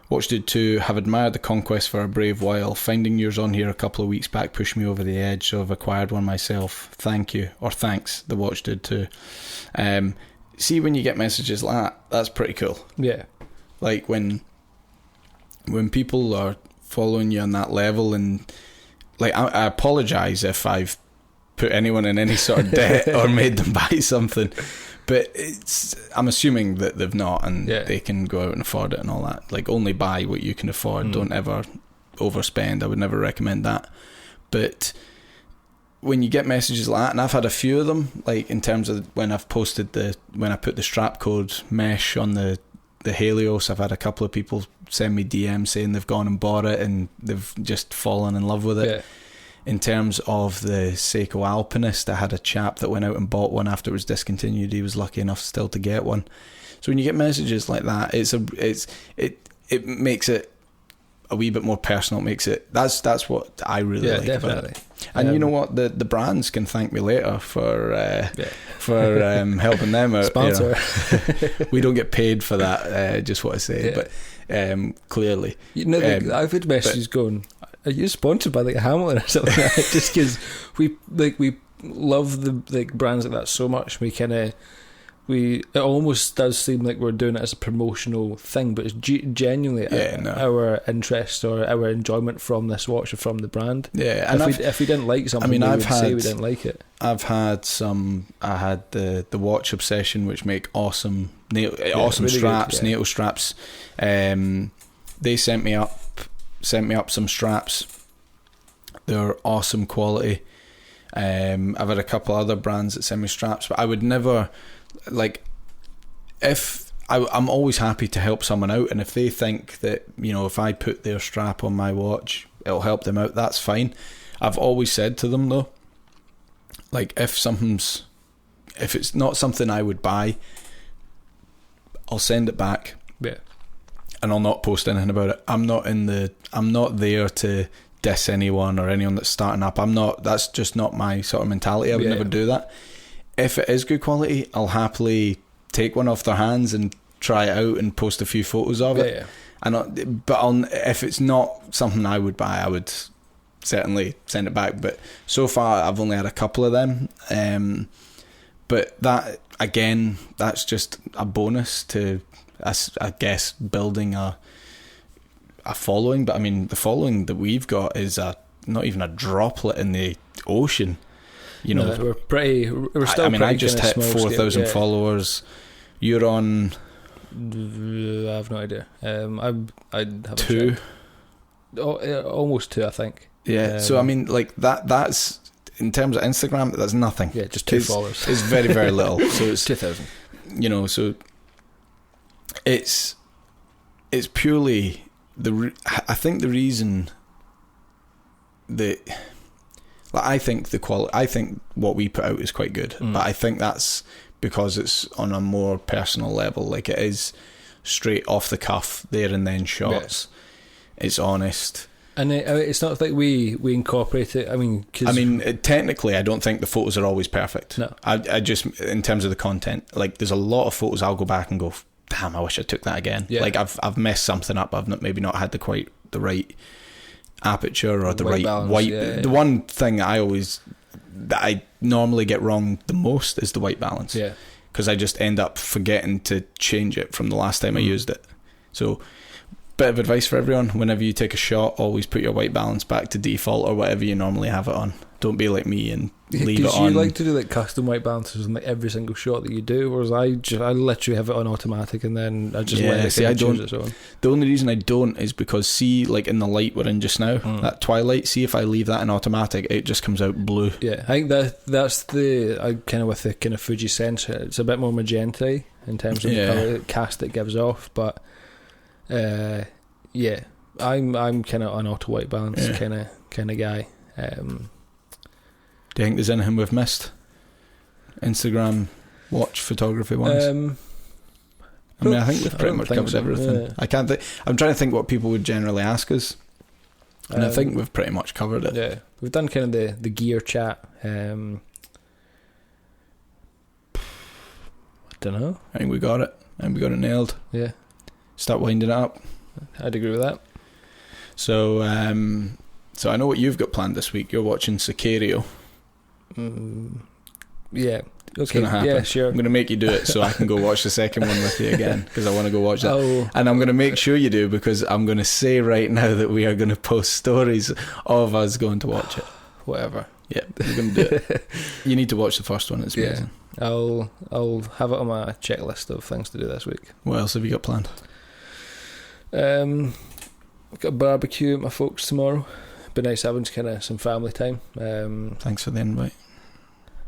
"Watched it too, have admired the conquest for a brave while. Finding yours on here a couple of weeks back pushed me over the edge, so I've acquired one myself. Thank you," or thanks, the watch did too. See, when you get messages like that, that's pretty cool. Yeah. Like when people are following you on that level, and like, I apologise if I've put anyone in any sort of debt or made them buy something. But I'm assuming that they've not, and they can go out and afford it and all that. Like, only buy what you can afford. Don't ever overspend. I would never recommend that. But when you get messages like that, and I've had a few of them, like in terms of when I put the strap code mesh on the Helios, I've had a couple of people send me DMs saying they've gone and bought it and they've just fallen in love with it. Yeah. In terms of the Seiko Alpinist, I had a chap that went out and bought one after it was discontinued. He was lucky enough still to get one. So when you get messages like that, it makes it a wee bit more personal. It makes it that's what I really like about it. And you know what, the brands can thank me later for helping them out. Sponsor. We don't get paid for that. Just what I say, but clearly, I've had messages going, "Are you sponsored by like Hamilton or something?" Like that? Just because we love the brands like that so much. It almost does seem like we're doing it as a promotional thing, but it's genuinely our interest or our enjoyment from this watch or from the brand. Yeah, and if we didn't like something, we would say we didn't like it. I had the Watch Obsession, which make awesome really straps, good, NATO straps. They sent me up some straps. They're awesome quality. I've had a couple other brands that send me straps, but I would never, like, I'm always happy to help someone out, and if they think that, if I put their strap on my watch, it'll help them out, that's fine. I've always said to them though, like, if it's not something I would buy, I'll send it back. Yeah. And I'll not post anything about it. I'm not there to diss anyone or anyone that's starting up. That's just not my sort of mentality. I would never do that. If it is good quality, I'll happily take one off their hands and try it out and post a few photos of it. Yeah. If it's not something I would buy, I would certainly send it back. But so far, I've only had a couple of them. But that, again, that's just a bonus to, I guess, building a following. But I mean, the following that we've got is not even a droplet in the ocean. You know, we're still. I just hit 4,000 followers. You're on. I have no idea. I have 2. Almost 2, I think. Yeah. So I mean, like that's in terms of Instagram, that's nothing. Yeah, just 2 followers. It's very, very little. So it's 2,000. You know, so it's purely I think the reason that. Like, I think what we put out is quite good, but I think that's because it's on a more personal level. Like, it is straight off the cuff, there and then shots. Yeah. It's honest, and it's not like we incorporate it. I mean, technically, I don't think the photos are always perfect. No, I just, in terms of the content, like, there's a lot of photos I'll go back and go, damn, I wish I took that again. Yeah. Like, I've messed something up. I've maybe not had the right aperture or the right balance, white. Yeah. The one thing that I normally get wrong the most is the white balance. Yeah, because I just end up forgetting to change it from the last time I used it. So, bit of advice for everyone: whenever you take a shot, always put your white balance back to default or whatever you normally have it on. Don't be like me and leave it on. You like to do like custom white balances in like every single shot that you do, whereas I literally have it on automatic and then I just let it change its own. The only reason I don't is because, see, like in the light we're in just now, that twilight, see, if I leave that in automatic, it just comes out blue. Yeah, I think that's I kind of, with the kind of Fuji sensor, it's a bit more magenta in terms of the colour cast it gives off, but I'm kind of an auto white balance kind of guy. Do you think there's anything we've missed? Instagram, watch, photography wise? I think we've pretty much covered everything. Yeah. I can't think. I'm trying to think what people would generally ask us, and I think we've pretty much covered it. Yeah, we've done kind of the gear chat. I don't know. I think we got it. I think we got it nailed. Yeah. Start winding it up. I'd agree with that. So, so I know what you've got planned this week. You're watching Sicario. Yeah. It's going to happen. Yeah, sure. I'm going to make you do it so I can go watch the second one with you again, because I want to go watch that. And I'm going to make sure you do, because I'm going to say right now that we are going to post stories of us going to watch it. Whatever. Yeah, we're going to do it. You need to watch the first one. It's amazing. I'll have it on my checklist of things to do this week. What else have you got planned? I've got a barbecue at my folks tomorrow. Be nice having kind of some family time. Thanks for the invite.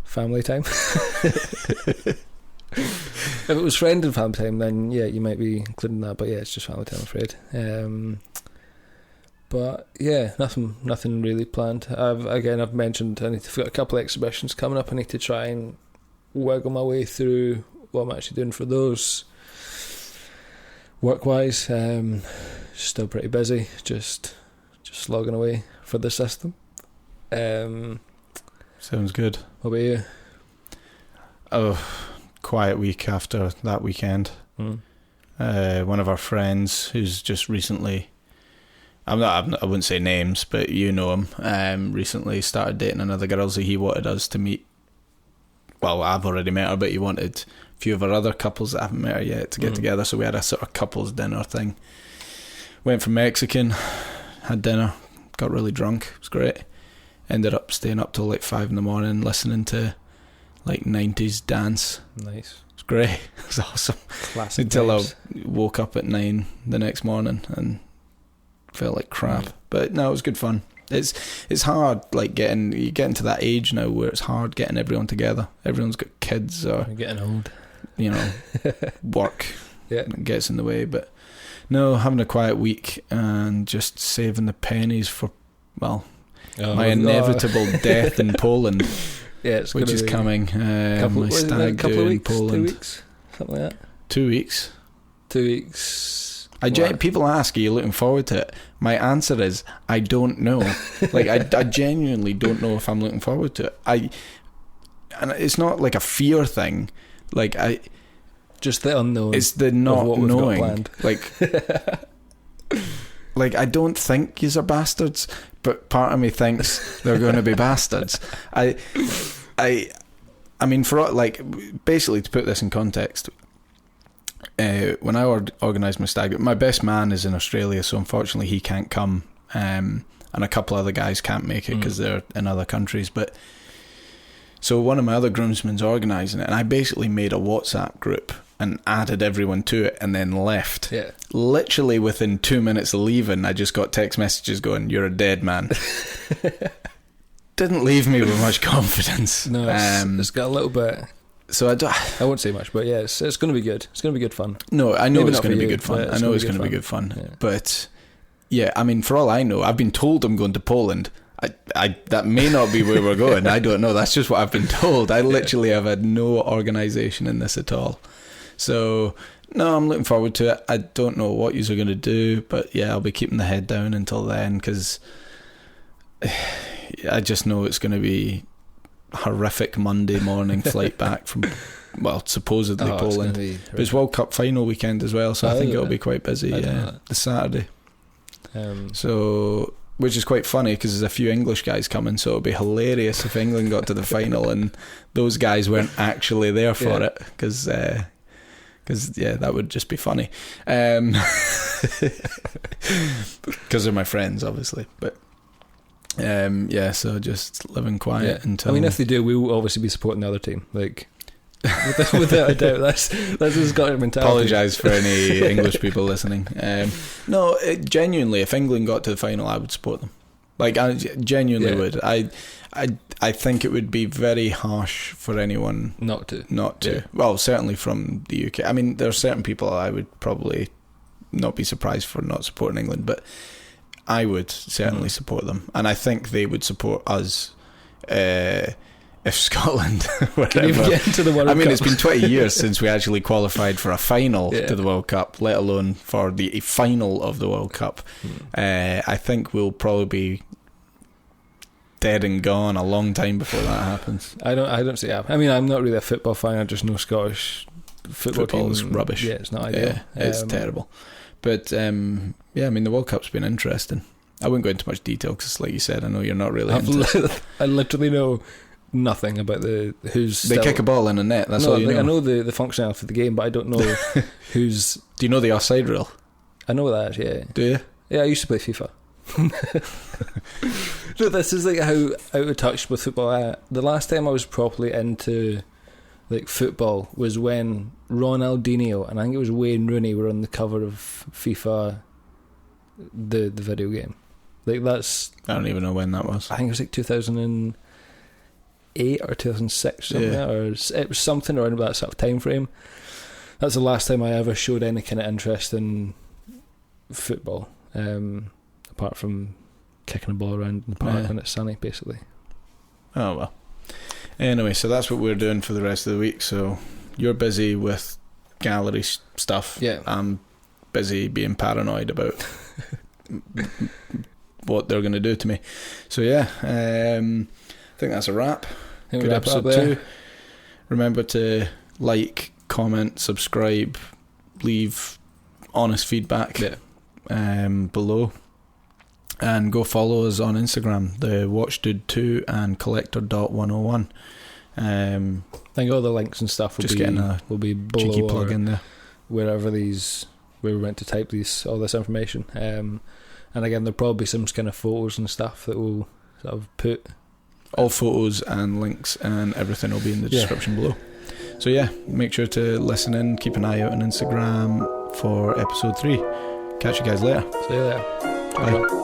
Family time. If it was friend and family time, then yeah, you might be including that. But yeah, it's just family time, I'm afraid. But yeah, nothing really planned. I've mentioned I've got a couple of exhibitions coming up. I need to try and wiggle my way through what I'm actually doing for those. Work-wise, still pretty busy. Just slogging away for the system. Sounds good. What about you? Oh, quiet week after that weekend. One of our friends who's just recently, I wouldn't say names, but you know him, recently started dating another girl, so he wanted us to meet. Well, I've already met her, but he wanted a few of our other couples that haven't met her yet to get together, so we had a sort of couples dinner thing. Went for Mexican, had dinner, got really drunk, it was great. Ended up staying up till like 5 a.m. listening to like 90s dance. Nice. It was great. It was awesome. Classic Until vibes. I woke up at 9 the next morning and felt like crap. But no, it was good fun. It's hard, like you get into that age now where it's hard getting everyone together. Everyone's got kids or You're getting old. Work Yeah. gets in the way. But no, having a quiet week and just saving the pennies for my inevitable death in Poland, which is coming. My stag do in Poland. 2 weeks, something like that. 2 weeks. 2 weeks. People ask, are you looking forward to it? My answer is, I don't know. Like, I genuinely don't know if I'm looking forward to it. And it's not like a fear thing. Like, just the unknown. It's the not what we've got knowing. planned. Like I don't think yous are bastards, but part of me thinks they're going to be bastards. I mean, for like, basically, to put this in context, when I organised my stag, my best man is in Australia, so unfortunately he can't come, and a couple other guys can't make it because they're in other countries. But so one of my other groomsmen's organising it, and I basically made a WhatsApp group and added everyone to it and then left. Yeah. Literally within 2 minutes of leaving, I just got text messages going, "You're a dead man." Didn't leave me with much confidence. No, it's got a little bit. So I won't say much, but yeah, it's going to be good. It's going to be good fun. No, I know Maybe it's not going to for be you, good fun. but I know it's going to be good fun. Yeah. But yeah, I mean, for all I know, I've been told I'm going to Poland. I that may not be where we're going. I don't know. That's just what I've been told. I literally have had no organisation in this at all. So no, I'm looking forward to it. I don't know what yous are going to do, but yeah, I'll be keeping the head down until then, because I just know it's going to be horrific Monday morning flight back from, well, supposedly Poland. But it's World Cup final weekend as well, so I think it'll be quite busy. Yeah, the Saturday. So, which is quite funny because there's a few English guys coming, so it'll be hilarious if England got to the final and those guys weren't actually there for it, because yeah, that would just be funny. Because they're my friends, obviously. But yeah, so just living quiet until. I mean, if they do, we will obviously be supporting the other team. Like, without a doubt, that's the Scottish mentality. Apologise for any English people listening. No, genuinely, if England got to the final, I would support them. Like, I genuinely would. I think it would be very harsh for anyone not to. Yeah. Well, certainly from the UK. I mean, there are certain people I would probably not be surprised for not supporting England, but I would certainly support them, and I think they would support us if Scotland were Can you get into the World Cup? I mean, it's been 20 years since we actually qualified for a final to the World Cup, let alone for the final of the World Cup. I think we'll probably be dead and gone a long time before that happens. I don't see it. I mean, I'm not really a football fan. I just know Scottish football is rubbish. Yeah, it's not ideal. Yeah, it's terrible. But yeah, I mean, the World Cup's been interesting. I wouldn't go into much detail because, like you said, I know you're not really into it. I literally know nothing about who's. They kick a ball in a net. That's all you know. I know the functionality of the game, but I don't know who's. Do you know the offside rule? I know that. Yeah. Do you? Yeah, I used to play FIFA. No, this is like how out of touch with football. The last time I was properly into like football was when Ronaldinho and I think it was Wayne Rooney were on the cover of FIFA, the video game. Like that's. I don't even know when that was. I think it was like 2008 or 2006, something or it was something around about that sort of time frame. That's the last time I ever showed any kind of interest in football, apart from kicking a ball around in the park when it's sunny, basically. Oh well. Anyway, so that's what we're doing for the rest of the week. So you're busy with gallery stuff. Yeah. I'm busy being paranoid about what they're going to do to me. So yeah, I think that's a wrap. Good episode 2. Remember to like, comment, subscribe, leave honest feedback below, and go follow us on Instagram, the WatchDude2 and Collector.101. I think all the links and stuff will be below, cheeky plug in there, where we went to type all this information. And again, there'll probably be some kind of photos and stuff that we'll sort of put. All photos and links and everything will be in the description below. So yeah, make sure to listen in, keep an eye out on Instagram for episode 3. Catch you guys later. See you later. Bye.